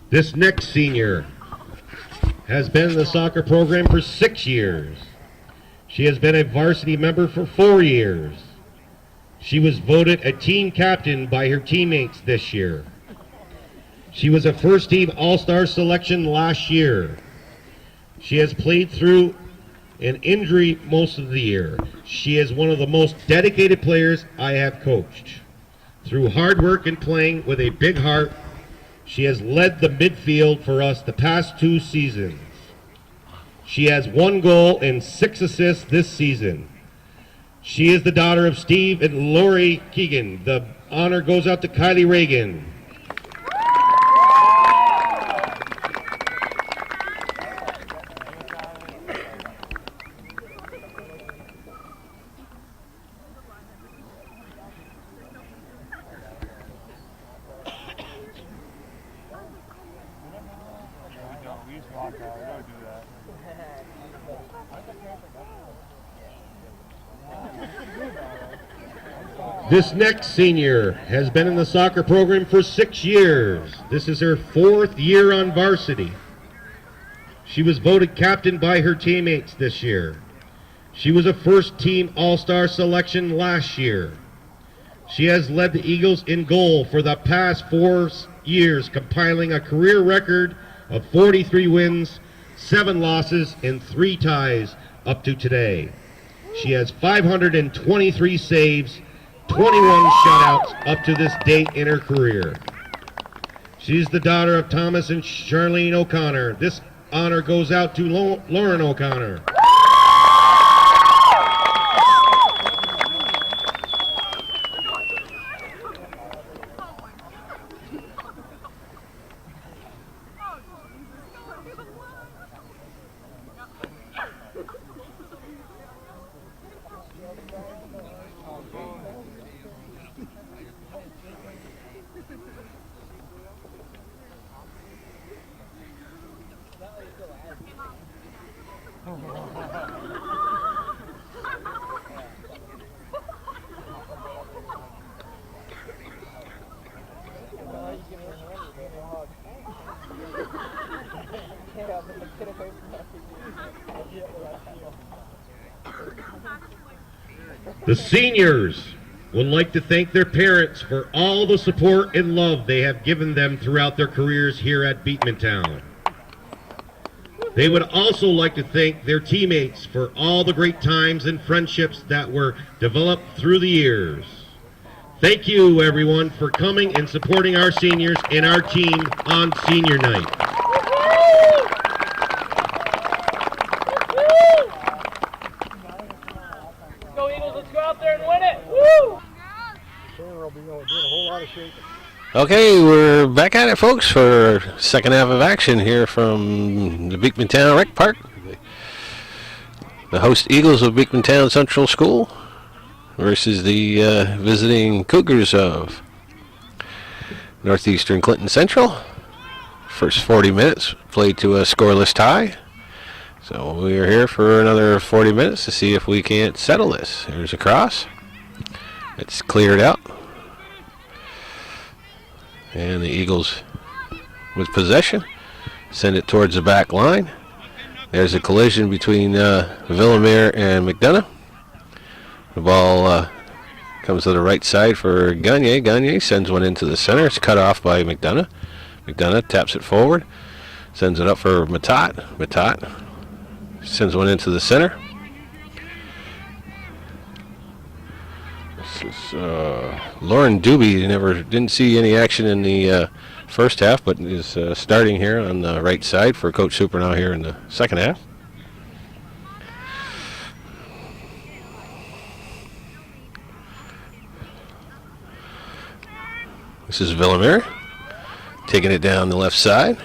This next senior has been in the soccer program for 6 years. She has been a varsity member for 4 years. She was voted a team captain by her teammates this year. She was a 1st team All-Star selection last year. She has played through an injury most of the year. She is one of the most dedicated players I have coached. Through hard work and playing with a big heart, she has led the midfield for us the past 2 seasons. She has 1 goal and 6 assists this season. She is the daughter of Steve and Lori Keegan. The honor goes out to Kylie Reagan. This next senior has been in the soccer program for 6 years. This is her 4th year on varsity. She was voted captain by her teammates this year. She was a 1st team All-Star selection last year. She has led the Eagles in goal for the past 4 years, compiling a career record of 43 wins, 7 losses, and 3 ties up to today. She has 523 saves, 21 shutouts up to this date in her career. She's the daughter of Thomas and Charlene O'Connor. This honor goes out to Lauren O'Connor. The seniors would like to thank their parents for all the support and love they have given them throughout their careers here at Beekmantown. They would also like to thank their teammates for all the great times and friendships that were developed through the years. Thank you, everyone, for coming and supporting our seniors and our team on senior night. Go Eagles, let's go out there and win it! Woo! Okay, we're back at it, folks, for second half of action here from the Beekmantown Rec Park. The host Eagles of Beekmantown Central School versus the visiting Cougars of Northeastern Clinton Central. First 40 minutes played to a scoreless tie. So we are here for another 40 minutes to see if we can't settle this. Here's a cross. It's cleared out. And the Eagles with possession. Send it towards the back line. There's a collision between Villamere and McDonough. The ball comes to the right side for Gagne. Gagne sends one into the center. It's cut off by McDonough. McDonough taps it forward. Sends it up for Matat. Matat sends one into the center. Lauren Doobie didn't see any action in the first half, but is starting here on the right side for Coach Super now here in the second half. This is Villamere taking it down the left side.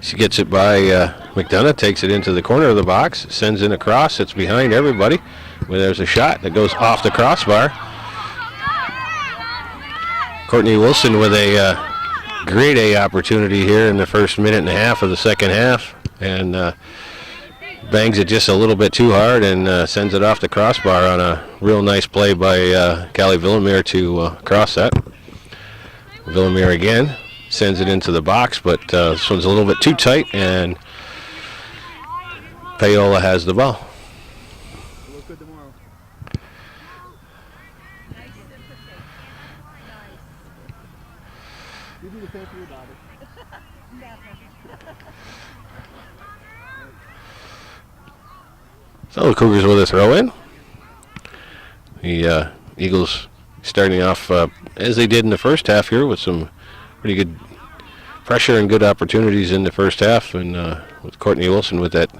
She gets it by McDonough, takes it into the corner of the box, sends in a cross. It's behind everybody. Where there's a shot that goes off the crossbar. Courtney Wilson with a grade A opportunity here in the first minute and a half of the second half, and bangs it just a little bit too hard and sends it off the crossbar on a real nice play by Callie Villamere to cross that. Villamere again sends it into the box, but this one's a little bit too tight, and Payola has the ball. So the Cougars with a throw in. The Eagles starting off as they did in the first half here with some pretty good pressure and good opportunities in the first half, and with Courtney Wilson with that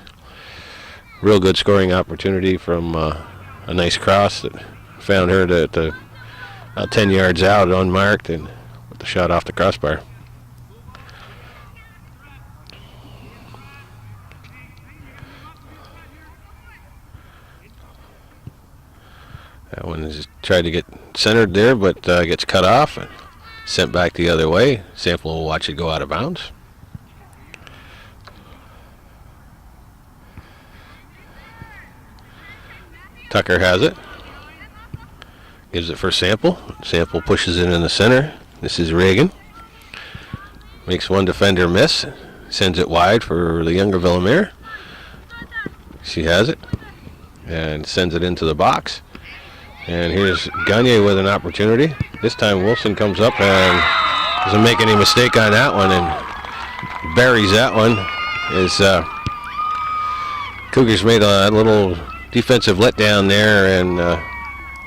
real good scoring opportunity from a nice cross that found her at 10 yards out unmarked and with the shot off the crossbar. That one is tried to get centered there, but gets cut off and sent back the other way. Sample will watch it go out of bounds. Tucker has it. Gives it for Sample. Sample pushes it in the center. This is Reagan. Makes one defender miss. Sends it wide for the younger Villamere. She has it. And sends it into the box. And here's Gagne with an opportunity. This time Wilson comes up and doesn't make any mistake on that one and buries that one. As Cougars made a little defensive letdown there and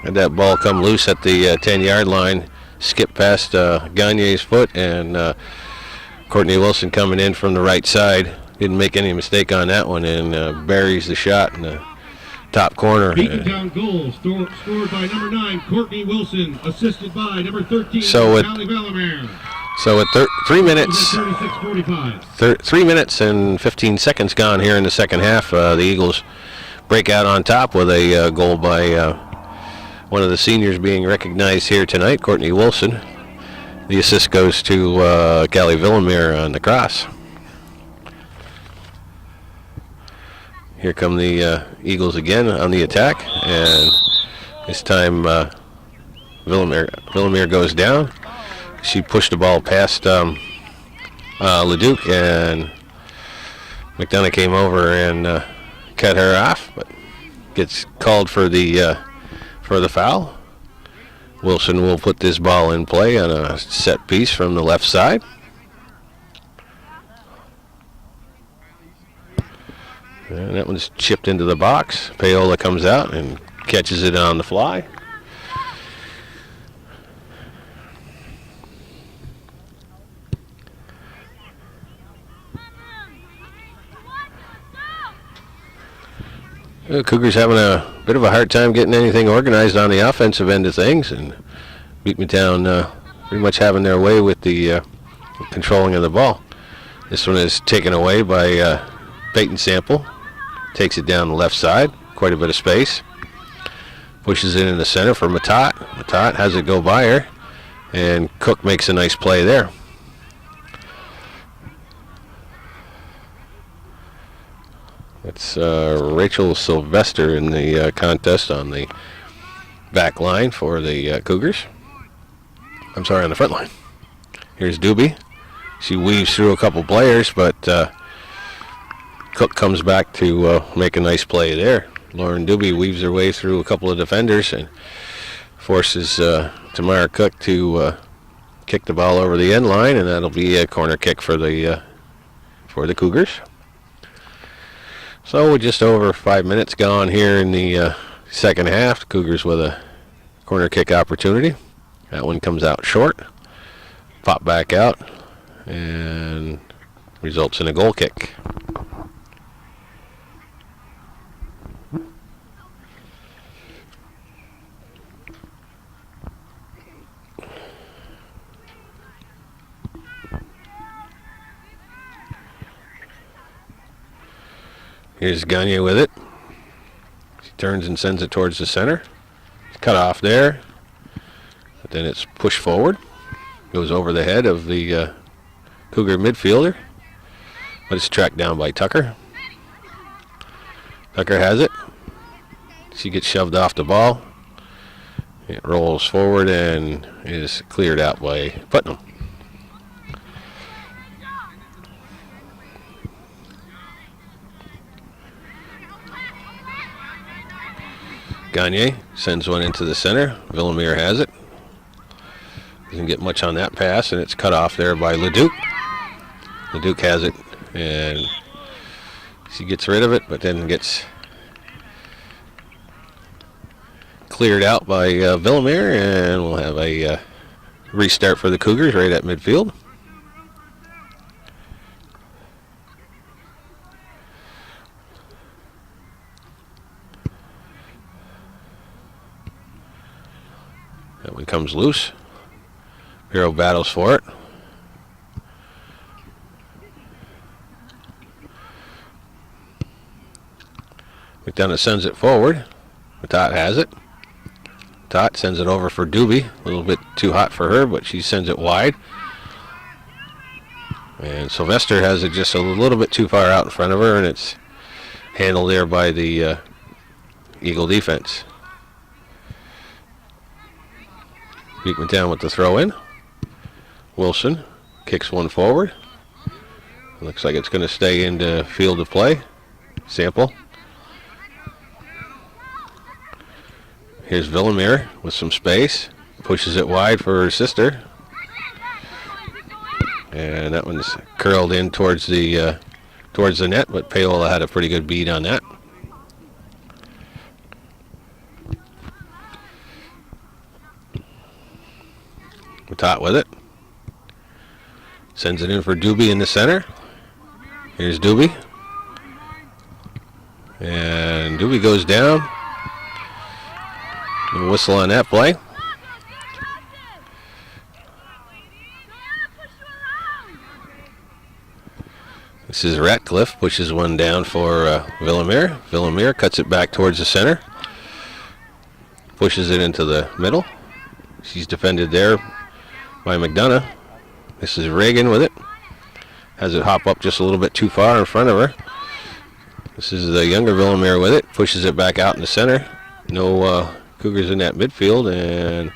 had that ball come loose at the 10-yard line, skip past Gagne's foot, and Courtney Wilson coming in from the right side. Didn't make any mistake on that one and buries the shot in the top corner. Beekmantown goal scored by number 9, Courtney Wilson, assisted by number 13, Callie Villamere. So at 3 minutes, 36-45. 3 minutes and 15 seconds gone here in the second half. The Eagles break out on top with a goal by one of the seniors being recognized here tonight, Courtney Wilson. The assist goes to Callie Villamere on the cross. Here come the Eagles again on the attack, and this time Villamere goes down. She pushed the ball past Leduc, and McDonough came over and cut her off, but gets called for the foul. Wilson will put this ball in play on a set piece from the left side. And that one's chipped into the box. Payola comes out and catches it on the fly. The Cougars having a bit of a hard time getting anything organized on the offensive end of things, and Beekmantown pretty much having their way with the controlling of the ball. This one is taken away by Peyton Sample. Takes it down the left side, quite a bit of space. Pushes it in the center for Matat. Matat has it go by her, and Cook makes a nice play there. It's Rachel Sylvester in the contest on the back line for the Cougars. I'm sorry, on the front line. Here's Doobie. She weaves through a couple players, but Cook comes back to make a nice play there. Lauren Doobie weaves her way through a couple of defenders and forces Tamara Cook to kick the ball over the end line, and that'll be a corner kick for the Cougars. So with just over 5 minutes gone here in the second half, the Cougars with a corner kick opportunity. That one comes out short. Pop back out and results in a goal kick. Here's Gagne with it. She turns and sends it towards the center. Cut off there. But then it's pushed forward. Goes over the head of the Cougar midfielder. But it's tracked down by Tucker. Tucker has it. She gets shoved off the ball. It rolls forward and is cleared out by Putnam. Gagne sends one into the center. Villamere has it. Doesn't get much on that pass, and it's cut off there by Leduc. Leduc has it, and she gets rid of it, but then gets cleared out by Villamere, and we'll have a restart for the Cougars right at midfield. That one comes loose. Hero battles for it. McDonough sends it forward. Matat has it. Matat sends it over for Doobie. A little bit too hot for her, but she sends it wide. And Sylvester has it just a little bit too far out in front of her, and it's handled there by the Eagle defense. Beekmantown with the throw in. Wilson kicks one forward. Looks like it's going to stay into field of play. Sample. Here's Villamere with some space. Pushes it wide for her sister. And that one's curled in towards the net, but Paola had a pretty good beat on that. Matat with it. Sends it in for Doobie in the center. Here's Doobie. And Doobie goes down. A whistle on that play. This is Ratcliffe. Pushes one down for Villamere. Villamere cuts it back towards the center. Pushes it into the middle. She's defended there by McDonough. This is Reagan with it. Has it hop up just a little bit too far in front of her. This is the younger Villamere with it. Pushes it back out in the center. No Cougars in that midfield, and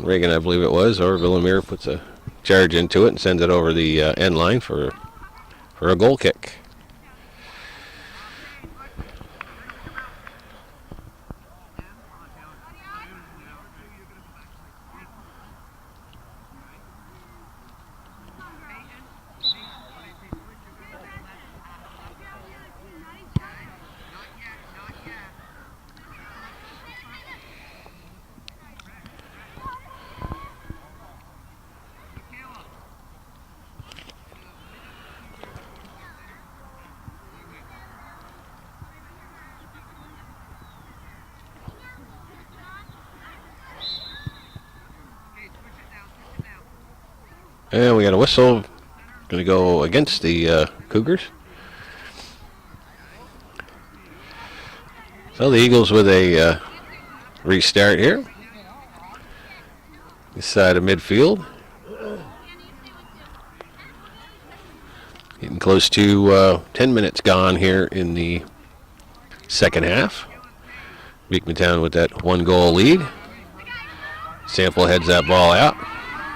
Reagan, I believe it was, or Villamere puts a charge into it and sends it over the end line for a goal kick. And we got a whistle. Going to go against the Cougars. So the Eagles with a restart here. This side of midfield. Getting close to 10 minutes gone here in the second half. Beekmantown with that 1-goal lead. Sample heads that ball out.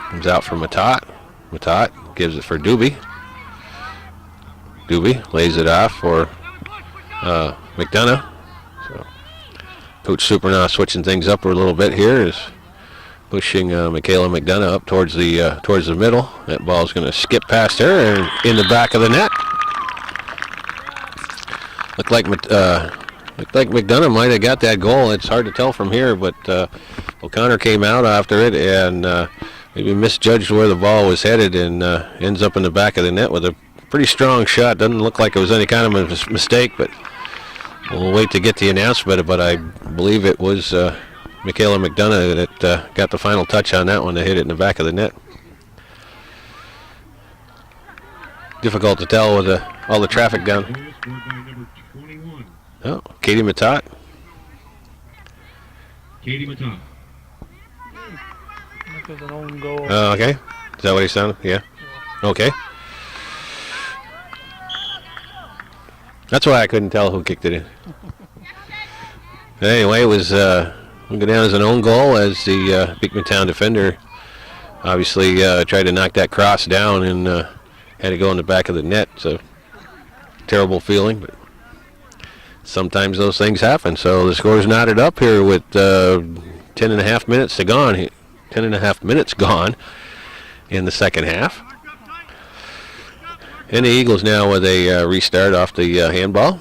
Comes out for Matat. Matat gives it for Doobie. Doobie lays it off for McDonough. So Coach Supernaw switching things up a little bit here, is pushing Michaela McDonough up towards the middle. That ball's going to skip past her and in the back of the net. Looked like McDonough might have got that goal. It's hard to tell from here, but O'Connor came out after it and maybe misjudged where the ball was headed and ends up in the back of the net with a pretty strong shot. Doesn't look like it was any kind of a mistake, but we'll wait to get the announcement. But I believe it was Michaela McDonough that got the final touch on that one to hit it in the back of the net. Difficult to tell with all the traffic down. Oh, Katie Matat. Katie Matat. There's an own goal. Oh, okay. Is that what he sounded? Yeah. Okay. That's why I couldn't tell who kicked it in. Anyway, it was we'll go down as an own goal as the Beekmantown defender obviously tried to knock that cross down and had to go in the back of the net. So terrible feeling, but sometimes those things happen. So the score's knotted up here with 10.5 minutes to gone. 10.5 minutes gone in the second half. And the Eagles now with a restart off the handball.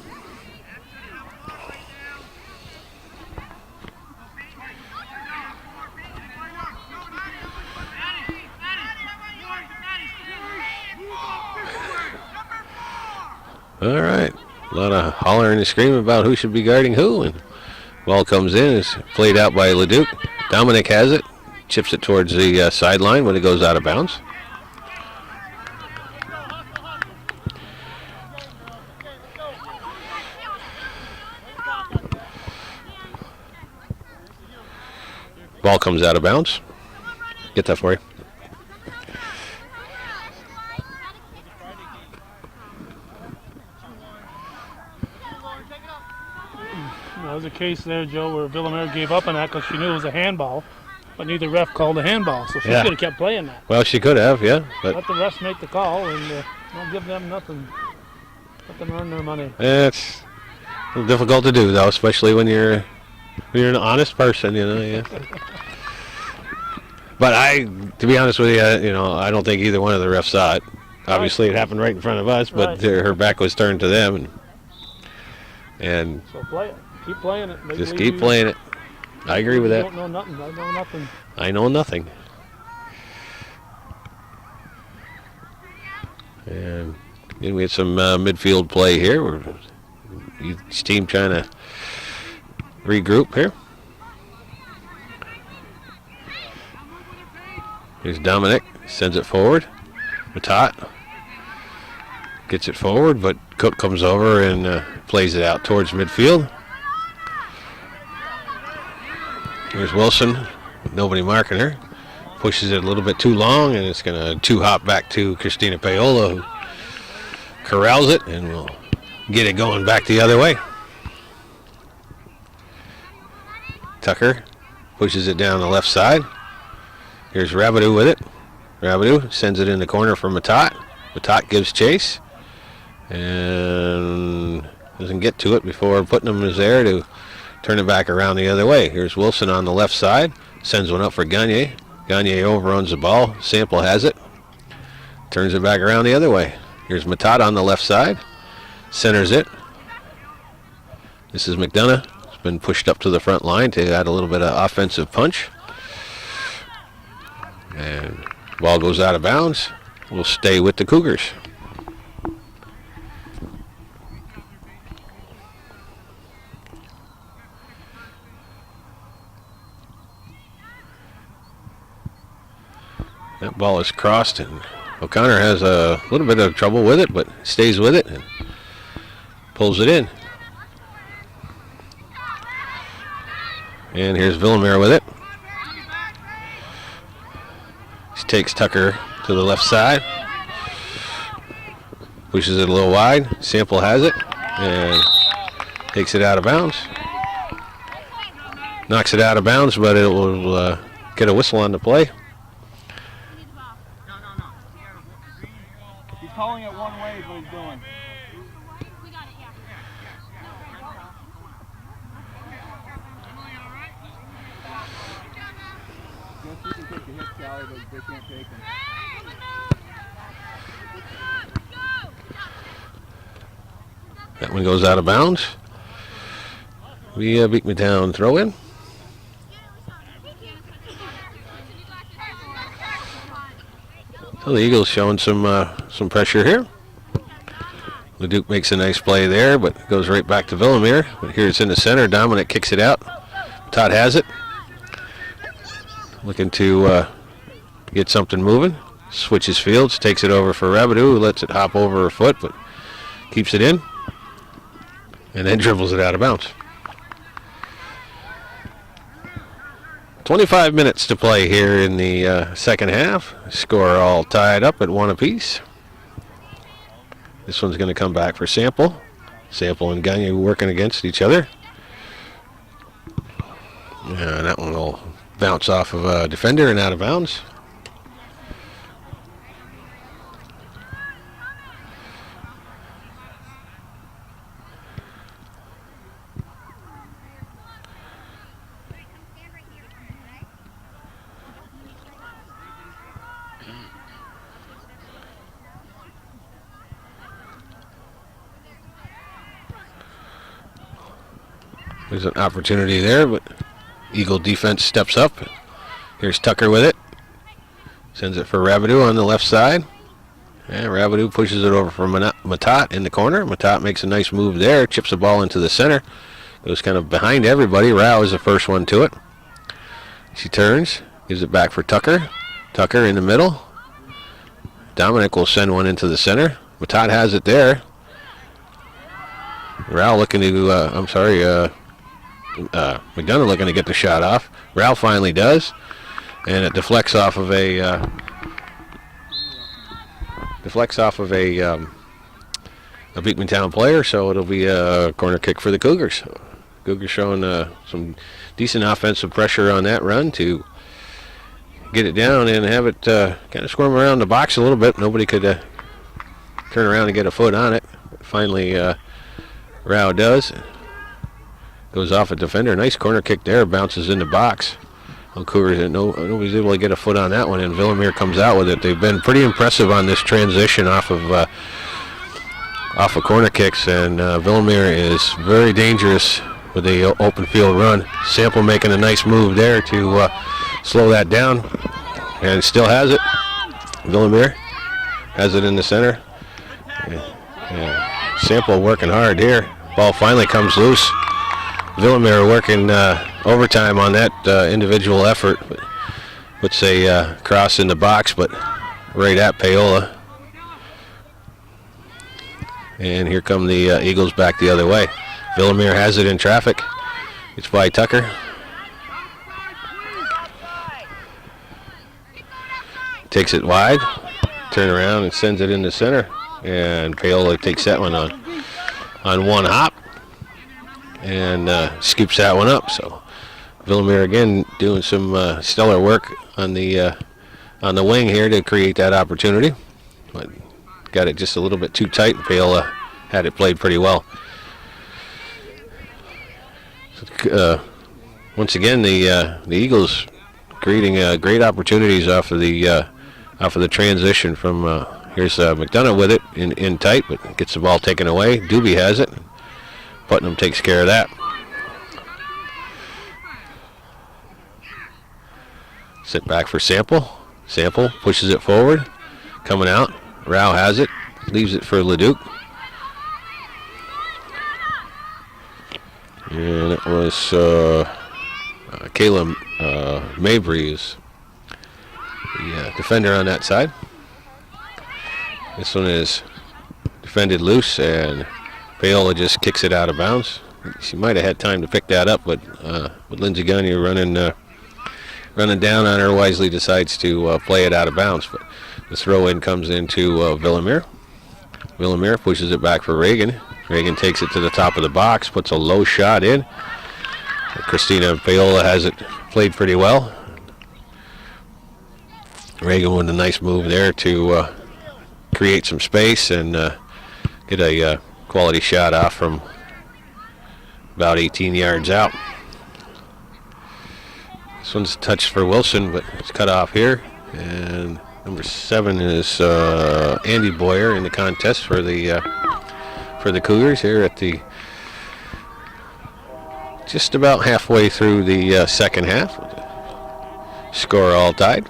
All right. A lot of hollering and screaming about who should be guarding who. And ball comes in. It's played out by Leduc. Dominic has it. Chips it towards the sideline when it goes out of bounds. Ball comes out of bounds. Get that for you. There was a case there, Joe, where Villamere gave up on that because she knew it was a handball, but neither ref called a handball, so she Yeah. should have kept playing that. Well, she could have, yeah. But Let the refs make the call and don't give them nothing. Let them earn their money. it's a little difficult to do, though, especially when you're an honest person, you know. Yeah. But to be honest with you, I don't think either one of the refs saw it. Obviously, it happened right in front of us, but her back was turned to them, and So play it. Keep playing it. Make just believe keep playing it. I agree with you that. don't know nothing. I know nothing. I know nothing. And then we had some midfield play here. We're each team trying to regroup here. Here's Dominic, sends it forward. Matat gets it forward, but Cook comes over and plays it out towards midfield. Here's Wilson, nobody marking her. Pushes it a little bit too long, and it's going to two-hop back to Christina Paola, who corrals it, and we'll get it going back the other way. Tucker pushes it down the left side. Here's Rabidou with it. Rabidou sends it in the corner for Matat. Matat gives chase and doesn't get to it before Putnam is there to turn it back around the other way. Here's Wilson on the left side. Sends one up for Gagne. Gagne overruns the ball. Sample has it. Turns it back around the other way. Here's Matat on the left side. Centers it. This is McDonough. It's been pushed up to the front line to add a little bit of offensive punch. And ball goes out of bounds. We'll stay with the Cougars. Yep. Ball is crossed, and O'Connor has a little bit of trouble with it, but stays with it and pulls it in. And here's Villamere with it. She takes Tucker to the left side. Pushes it a little wide. Sample has it and takes it out of bounds. Knocks it out of bounds, but it will get a whistle on the play. He's calling it one way is what he's doing. Guess you can take the hit, Callie, but they can't take them. That one goes out of bounds. We Beekmantown throw in. So the Eagles showing some pressure here. LeDuc makes a nice play there, but goes right back to Villamere. But here it's in the center. Dominic kicks it out. Todd has it. Looking to get something moving. Switches fields, takes it over for Rabideau, who lets it hop over her foot, but keeps it in. And then dribbles it out of bounds. 25 minutes to play here in the second half. Score all tied up at 1 apiece. This one's going to come back for Sample. Sample and Gagne working against each other. And that one will bounce off of a defender and out of bounds. There's an opportunity there, but Eagle defense steps up. Here's Tucker with it. Sends it for Rabideau on the left side. And Rabideau pushes it over for Matat in the corner. Matat makes a nice move there, chips the ball into the center. Goes kind of behind everybody. Rao is the first one to it. She turns, gives it back for Tucker. Tucker in the middle. Dominic will send one into the center. Matat has it there. Rao looking to, McDonough looking to get the shot off. Rao finally does, and it deflects off of a Beekmantown player, so it'll be a corner kick for the Cougars. Cougars showing some decent offensive pressure on that run to get it down and have it kind of squirm around the box a little bit. Nobody could turn around and get a foot on it. Finally, Rao does. Goes off a defender. Nice corner kick there. Bounces in the box. Cougars, nobody's able to get a foot on that one, and Villamere comes out with it. They've been pretty impressive on this transition off of corner kicks, and Villamere is very dangerous with the open field run. Sample making a nice move there to slow that down, and still has it. Villamere has it in the center. Yeah. Sample working hard here. Ball finally comes loose. Villamere working overtime on that individual effort. Puts a cross in the box, but right at Paola. And here come the Eagles back the other way. Villamere has it in traffic. It's by Tucker. Takes it wide. Turn around and sends it in the center. And Paola takes that one on one hop. And scoops that one up. So Villamere again doing some stellar work on the wing here to create that opportunity. But got it just a little bit too tight. Paola had it played pretty well. Once again, the Eagles creating great opportunities off of the transition from here's McDonough with it in tight, but gets the ball taken away. Doobie has it. Putnam takes care of that. Sit back for Sample. Sample pushes it forward. Coming out. Rao has it. Leaves it for LeDuc. And it was Kayla Mabry the defender on that side. This one is defended loose, and Paola just kicks it out of bounds. She might have had time to pick that up, but Lindsay Gagne running down on her wisely decides to play it out of bounds. But the throw-in comes into Villamere. Villamere pushes it back for Reagan. Reagan takes it to the top of the box, puts a low shot in. Christina Paola has it played pretty well. Reagan with a nice move there to create some space and get a quality shot off from about 18 yards out. This one's touched for Wilson, but it's cut off here. And number 7 is Andy Boyer in the contest for the Cougars here at the just about halfway through the second half. Score all tied.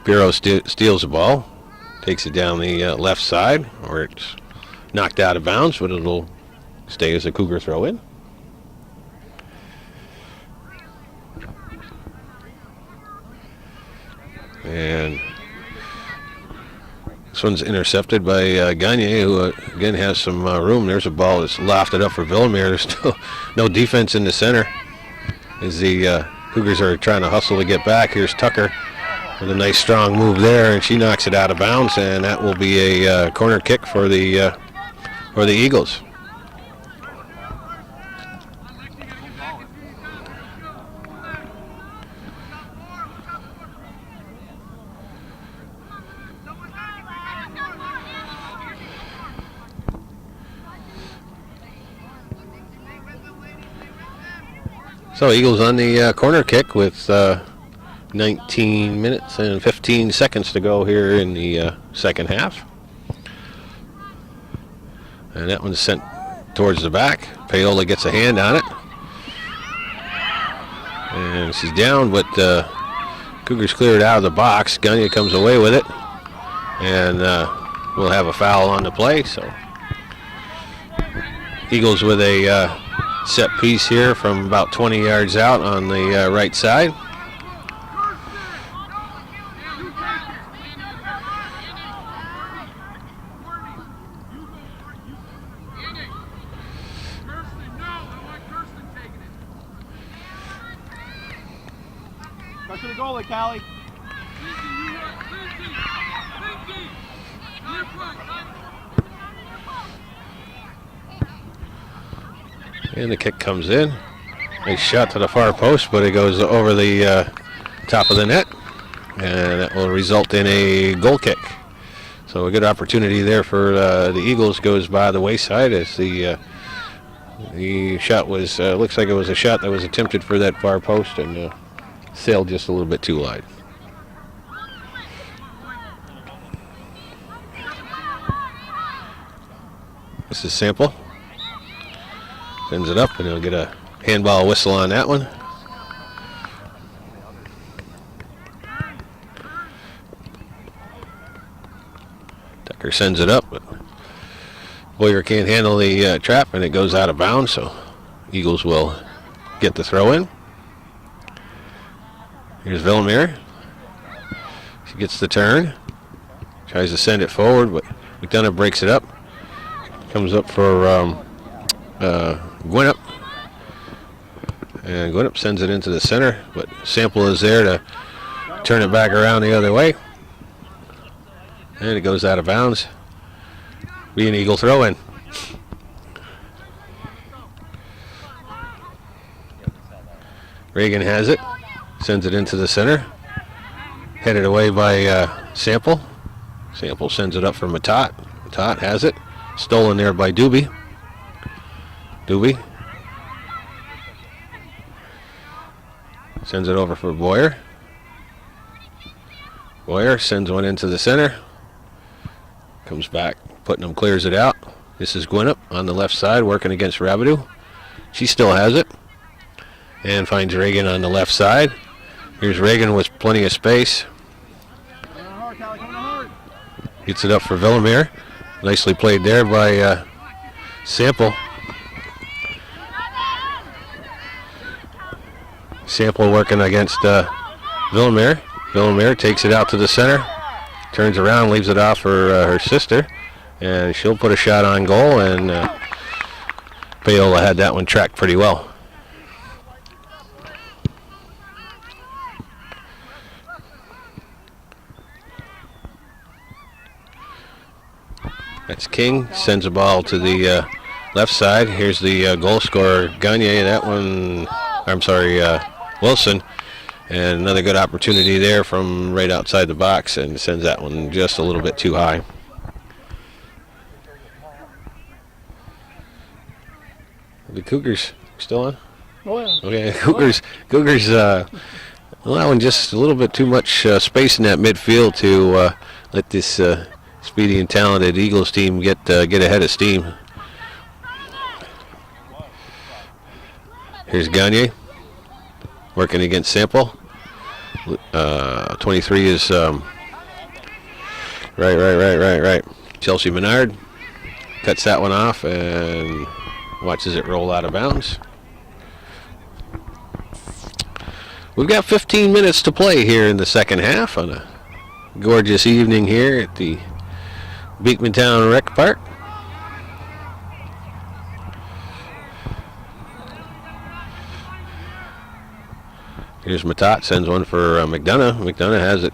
Bureau steals the ball, takes it down the left side, where it's knocked out of bounds, but it'll stay as a Cougar throw in. And this one's intercepted by Gagne, who again has some room. There's a ball that's lofted up for Villamere. There's still no defense in the center as the Cougars are trying to hustle to get back. Here's Tucker with a nice strong move there, and she knocks it out of bounds, and that will be a corner kick for the Eagles. So Eagles on the corner kick with 19 minutes and 15 seconds to go here in the second half. And that one's sent towards the back. Paola gets a hand on it. And she's down, but Cougars clear it out of the box. Gagne comes away with it. And we'll have a foul on the play. So Eagles with a set piece here from about 20 yards out on the right side. Go to the goalie, Callie. And the kick comes in. Nice shot to the far post, but it goes over the top of the net. And that will result in a goal kick. So a good opportunity there for the Eagles goes by the wayside as the shot was, looks like it was a shot that was attempted for that far post and sailed just a little bit too wide. This is Sample. Sends it up, and he'll get a handball whistle on that one. Tucker sends it up, but Boyer can't handle the trap, and it goes out of bounds, so Eagles will get the throw in. Here's Villamere. She gets the turn. Tries to send it forward, but McDonough breaks it up. Comes up for Gwinnett. And Gwinnett sends it into the center, but Sample is there to turn it back around the other way. And it goes out of bounds. Be an Eagle throw in. Reagan has it. Sends it into the center. Headed away by Sample. Sample sends it up for Matot. Matot has it. Stolen there by Doobie. Doobie sends it over for Boyer. Boyer sends one into the center. Comes back. Putnam clears it out. This is Gwinnett on the left side working against Rabideau. She still has it. And finds Reagan on the left side. Here's Reagan with plenty of space. Gets it up for Villamere. Nicely played there by Sample. Sample working against Villamere. Villamere takes it out to the center. Turns around, leaves it off for her sister. And she'll put a shot on goal. And Paola had that one tracked pretty well. That's King, sends a ball to the left side. Here's the goal scorer, Gagne. That one, I'm sorry, Wilson. And another good opportunity there from right outside the box, and sends that one just a little bit too high. The Cougars still on? Oh, yeah. Okay, Cougars allowing just a little bit too much space in that midfield to let this speedy and talented Eagles team get ahead of steam. Here's Gagne working against Sample. 23 is right. Chelsea Menard cuts that one off and watches it roll out of bounds. We've got 15 minutes to play here in the second half on a gorgeous evening here at the Beekmantown Rec Park. Here's Matat, sends one for McDonough. McDonough has it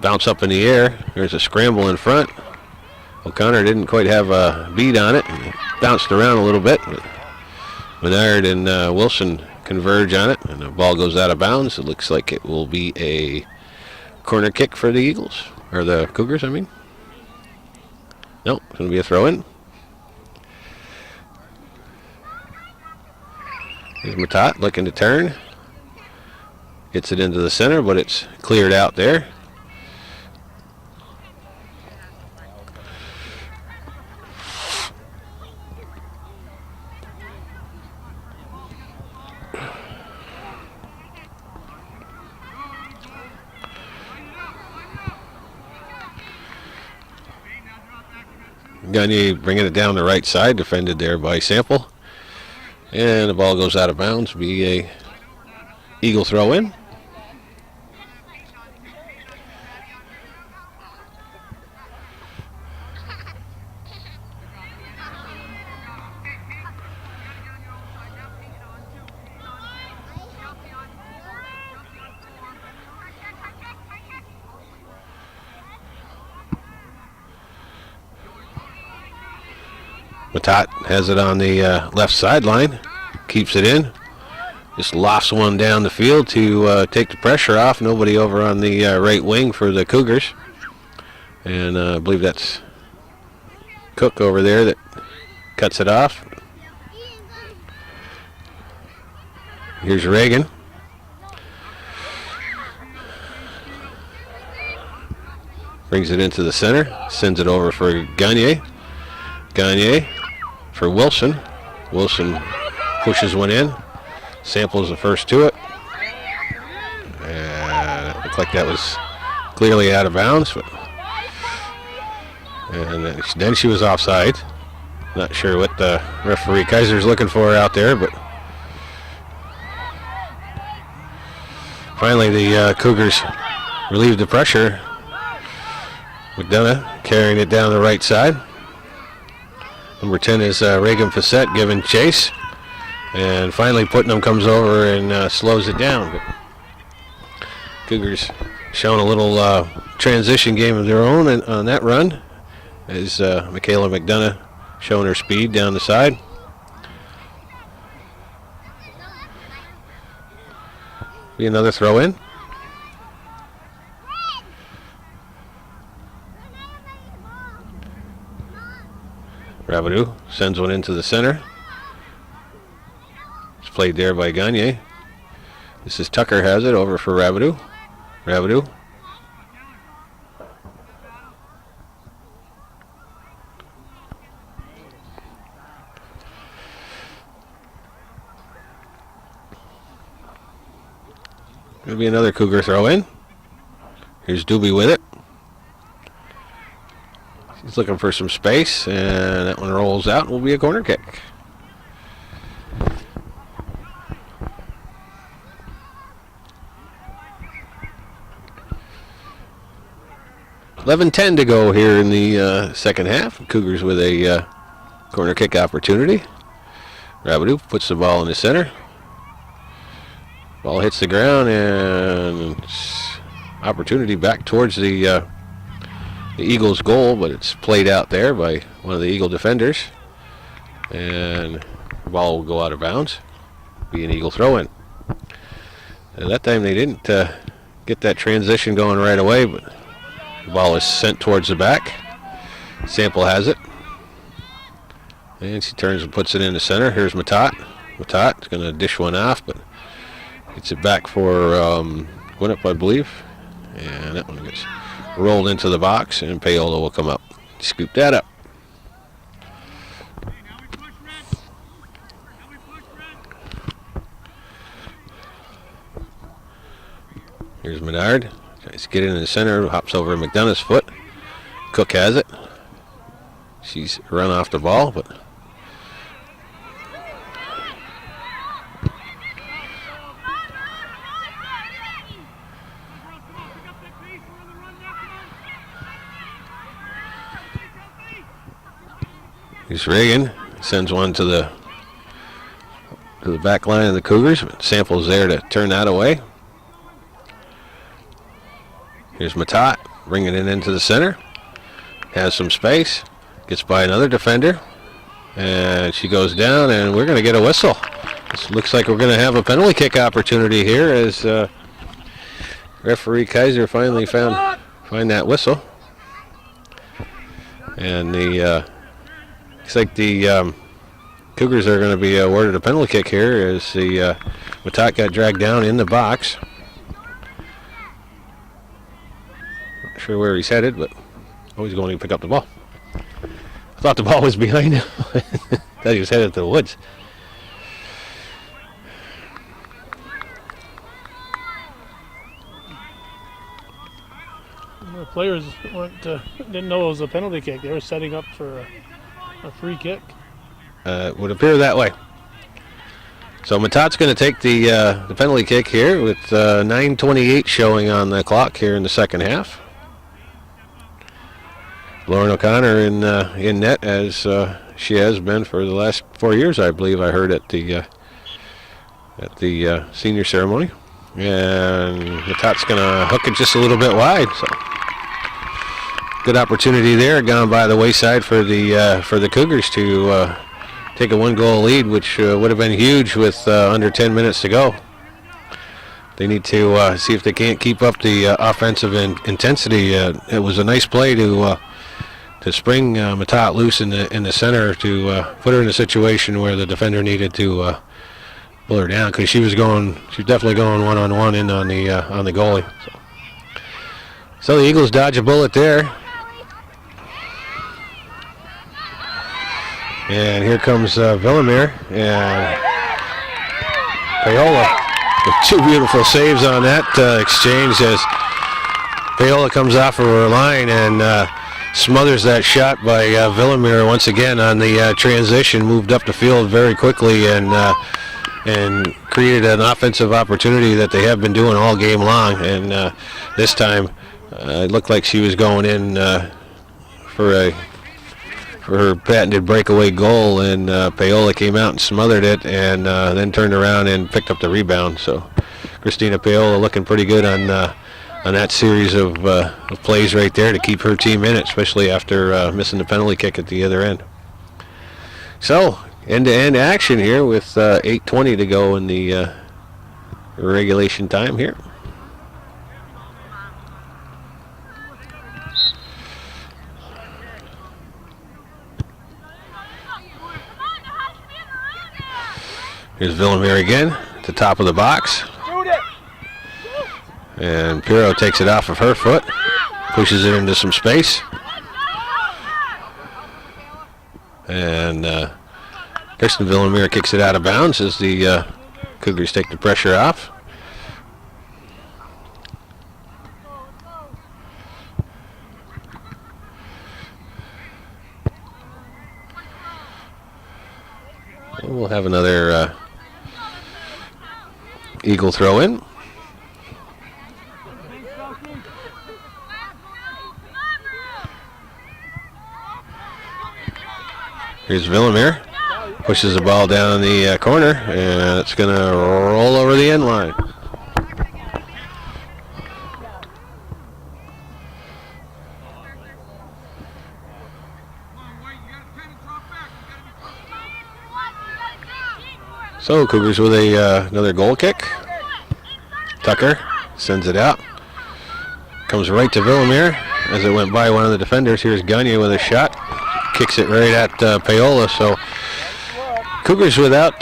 bounce up in the air. There's a scramble in front. O'Connor didn't quite have a beat on it. It bounced around a little bit. But Menard and Wilson converge on it, and the ball goes out of bounds. It looks like it will be a corner kick for the Eagles, or the Cougars, I mean. No, it's going to be a throw-in. Here's Matat looking to turn. Gets it into the center, but it's cleared out there. Gagne bringing it down the right side, defended there by Sample. And the ball goes out of bounds, be a Eagle throw in. Matat has it on the left sideline, keeps it in, just lofts one down the field to take the pressure off. Nobody over on the right wing for the Cougars. And I believe that's Cook over there that cuts it off. Here's Reagan. Brings it into the center, sends it over for Gagne. Gagne for Wilson. Wilson pushes one in. Samples the first to it. And it looked like that was clearly out of bounds. But, and then she was offside. Not sure what the referee Kaiser's looking for out there, but finally the Cougars relieved the pressure. McDonough carrying it down the right side. Number 10 is Reagan Facette giving chase. And finally Putnam comes over and slows it down. But Cougars showing a little transition game of their own on that run. As Michaela McDonough showing her speed down the side. Be another throw in. Rabidou sends one into the center. It's played there by Gagne. This is Tucker has it over for Rabidou. Rabidou. Gonna be another Cougar throw in. Here's Doobie with it. He's looking for some space, and that one rolls out and will be a corner kick. $11:10 to go here in the second half. Cougars with a corner kick opportunity. Rabideau puts the ball in the center. Ball hits the ground, and opportunity back towards the Eagles' goal, but it's played out there by one of the Eagle defenders, and the ball will go out of bounds. Be an Eagle throw-in. And that time they didn't get that transition going right away, but the ball is sent towards the back. Sample has it. And she turns and puts it in the center. Here's Matat. Matat's going to dish one off, but gets it back for Gwinnett, I believe. And that one gets rolled into the box, and Paola will come up. Scoop that up. Here's Menard. Tries to get in the center, hops over McDonough's foot. Cook has it. She's run off the ball, but here's Reagan. Sends one to the back line of the Cougars. Sample's there to turn that away. Here's Matat, bringing it into the center. Has some space. Gets by another defender. And she goes down, and we're going to get a whistle. This looks like we're going to have a penalty kick opportunity here as referee Kaiser finally find that whistle. And the looks like the Cougars are going to be awarded a penalty kick here as the Matat got dragged down in the box. Not sure where he's headed, but he's going to pick up the ball. I thought the ball was behind him. Thought he was headed to the woods. The players didn't know it was a penalty kick. They were setting up for a free kick. Would appear that way. So Matat's going to take the penalty kick here with 9:28 showing on the clock here in the second half. Lauren O'Connor in net as she has been for the last 4 years, I believe. I heard at the senior ceremony, and Matat's going to hook it just a little bit wide. So good opportunity there, gone by the wayside for the Cougars to take a 1-goal lead, which would have been huge with under 10 minutes to go. They need to see if they can't keep up the offensive intensity. It was a nice play to spring Matat loose in the center to put her in a situation where the defender needed to pull her down, because she was definitely going one-on-one in on the goalie. So the Eagles dodge a bullet there. And here comes Villamere and Paola with two beautiful saves on that exchange as Paola comes off of her line and smothers that shot by Villamere once again on the transition, moved up the field very quickly and created an offensive opportunity that they have been doing all game long. And this time it looked like she was going in for her patented breakaway goal, and Paola came out and smothered it and then turned around and picked up the rebound. So Christina Paola looking pretty good on that series of plays right there to keep her team in it, especially after missing the penalty kick at the other end. So end-to-end action here with 8:20 to go in the regulation time here. Here's Villamere again at the top of the box. And Pirro takes it off of her foot, pushes it into some space. And Kirsten Villamere kicks it out of bounds as the Cougars take the pressure off. And we'll have another Eagle throw in. Here's Villamere. Pushes the ball down the corner, and it's going to roll over the end line. So Cougars with another goal kick. Tucker sends it out. Comes right to Villamere as it went by one of the defenders. Here's Gagne with a shot. Kicks it right at Paola. So Cougars without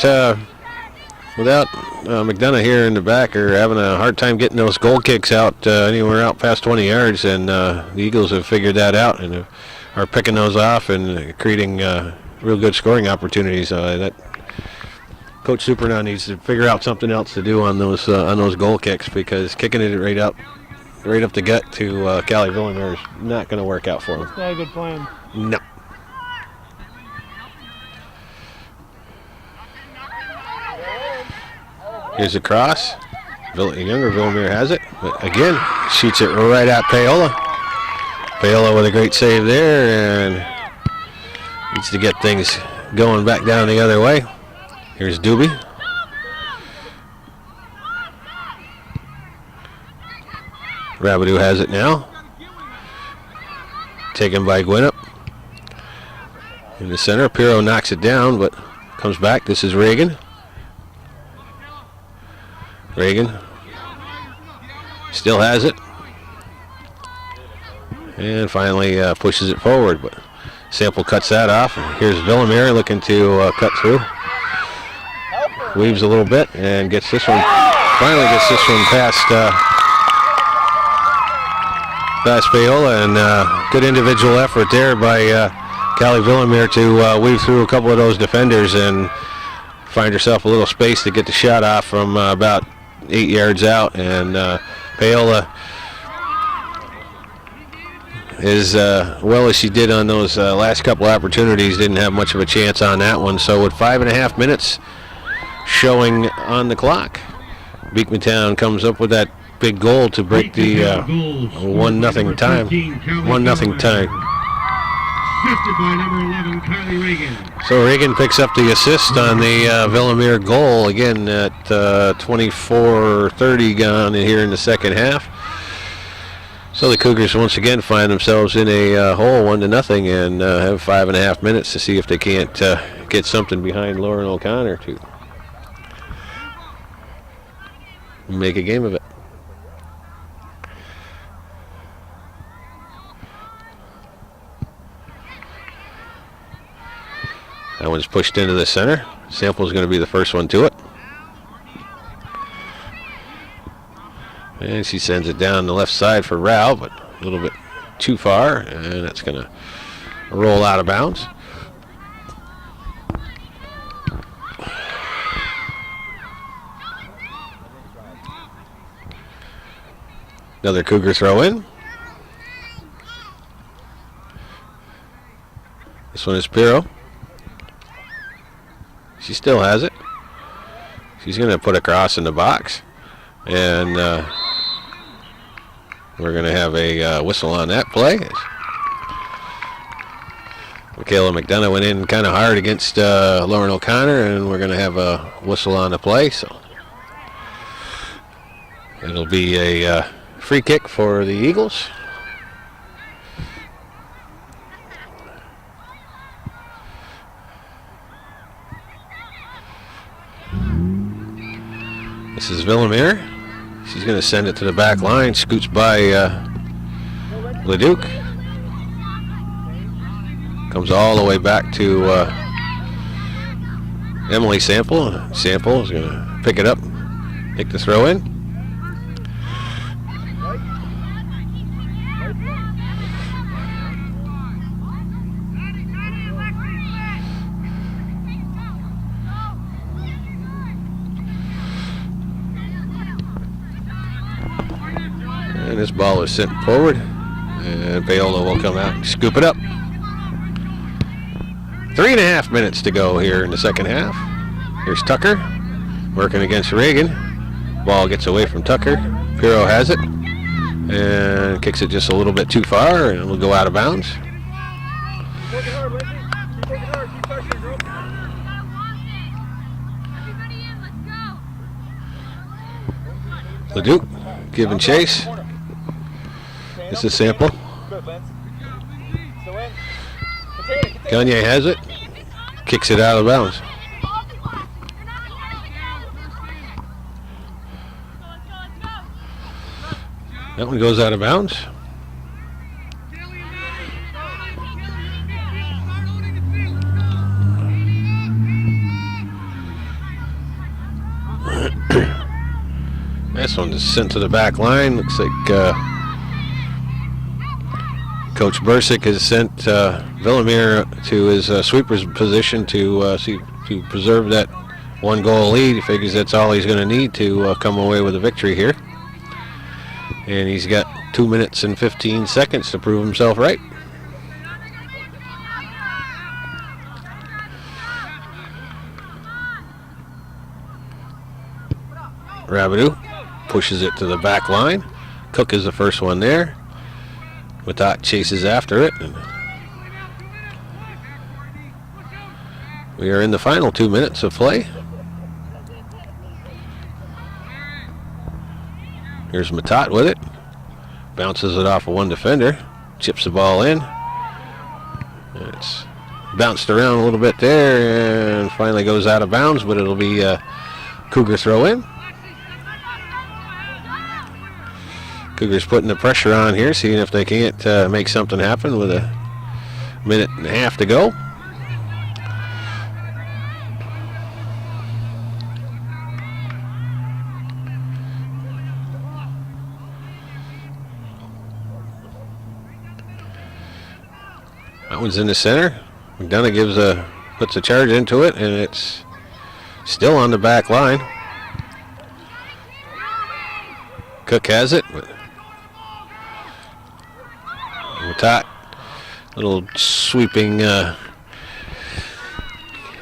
McDonough here in the back are having a hard time getting those goal kicks out anywhere out past 20 yards. And the Eagles have figured that out and are picking those off and creating real good scoring opportunities. That Coach Supernaw needs to figure out something else to do on those goal kicks, because kicking it right up the gut to Callie Villamere is not going to work out for him. It's not a good plan. No. Here's a cross. Younger Villamere has it, but again shoots it right at Paola. Paola with a great save there, and needs to get things going back down the other way. Here's Doobie. Rabidou has it now. Taken by Gwinnett. In the center, Pirro knocks it down, but comes back. This is Reagan. Reagan still has it. And finally pushes it forward, but Sample cuts that off. And here's Villamere looking to cut through. Weaves a little bit and gets this one. Finally gets this one past Paola, and good individual effort there by Callie Villamere to weave through a couple of those defenders and find herself a little space to get the shot off from about 8 yards out. And Paola, as well as she did on those last couple opportunities, didn't have much of a chance on that one. So with 5.5 minutes showing on the clock, Beekmantown comes up with that big goal to break the 1-0 time. 1-0 tie. Assisted by number 11, Kylie Reagan. So Reagan picks up the assist on the Villamere goal again at 24:30 gone here in the second half. So the Cougars once again find themselves in a hole 1-0 and have 5.5 minutes to see if they can't get something behind Lauren O'Connor to make a game of it. That one's pushed into the center. Sample's going to be the first one to it. And she sends it down the left side for Rao, but a little bit too far, and that's going to roll out of bounds. Another Cougar throw in. This one is Pirro. She still has it. She's going to put a cross in the box. And we're going to have a whistle on that play. Michaela McDonough went in kind of hard against Lauren O'Connor, and we're going to have a whistle on the play. So it'll be a free kick for the Eagles. This is Villamere. She's going to send it to the back line. Scoots by Leduc. Comes all the way back to Emily Sample. Sample is going to pick it up, take the throw in. And this ball is sent forward, and Paola will come out and scoop it up. 3.5 minutes to go here in the second half. Here's Tucker working against Reagan. Ball gets away from Tucker. Piro has it and kicks it just a little bit too far, and it'll go out of bounds. Leduc giving chase. This is Sample. Gagne has it. Kicks it out of bounds. That one goes out of bounds. This one is sent to the back line. Looks like Coach Bursick has sent Villamir to his sweeper's position to preserve that 1-goal lead. He figures that's all he's going to need to come away with a victory here. And he's got 2 minutes and 15 seconds to prove himself right. Rabidou pushes it to the back line. Cook is the first one there. Matat chases after it. And we are in the final 2 minutes of play. Here's Matat with it. Bounces it off of one defender. Chips the ball in. It's bounced around a little bit there and finally goes out of bounds, but it'll be a Cougar throw in. Cougars putting the pressure on here, seeing if they can't make something happen with a minute and a half to go. That one's in the center. McDonough puts a charge into it, and it's still on the back line. Cook has it. Matat, little sweeping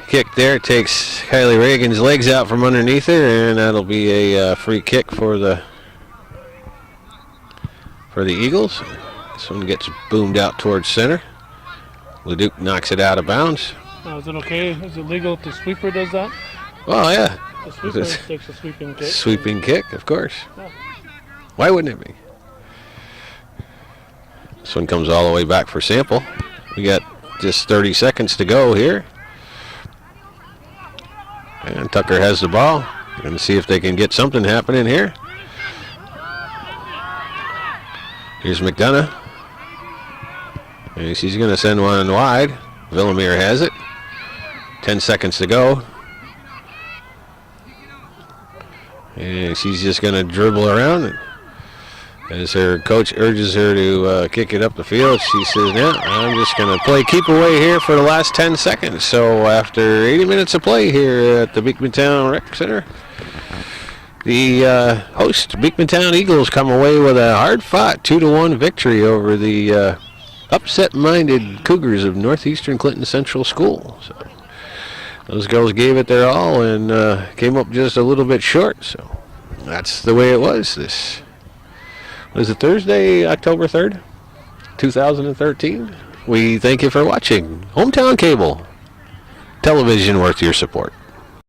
kick there. Takes Kylie Reagan's legs out from underneath her, and that'll be a free kick for the Eagles. This one gets boomed out towards center. Leduc knocks it out of bounds. Is it okay? Is it legal if the sweeper does that? Well, yeah. The sweeper takes a sweeping kick. Sweeping kick, of course. Yeah. Why wouldn't it be? This one comes all the way back for Sample. We got just 30 seconds to go here. And Tucker has the ball. Going to see if they can get something happening here. Here's McDonough. And she's going to send one wide. Villamir has it. 10 seconds to go. And she's just going to dribble around. As her coach urges her to kick it up the field, she says, "Yeah, I'm just going to play keep away here for the last 10 seconds." So after 80 minutes of play here at the Beekmantown Rec Center, the host Beekmantown Eagles come away with a hard-fought 2-1 victory over the upset-minded Cougars of Northeastern Clinton Central School. So those girls gave it their all and came up just a little bit short. So that's the way it was. This was it, Thursday, October 3rd, 2013. We thank you for watching Hometown Cable, television worth your support.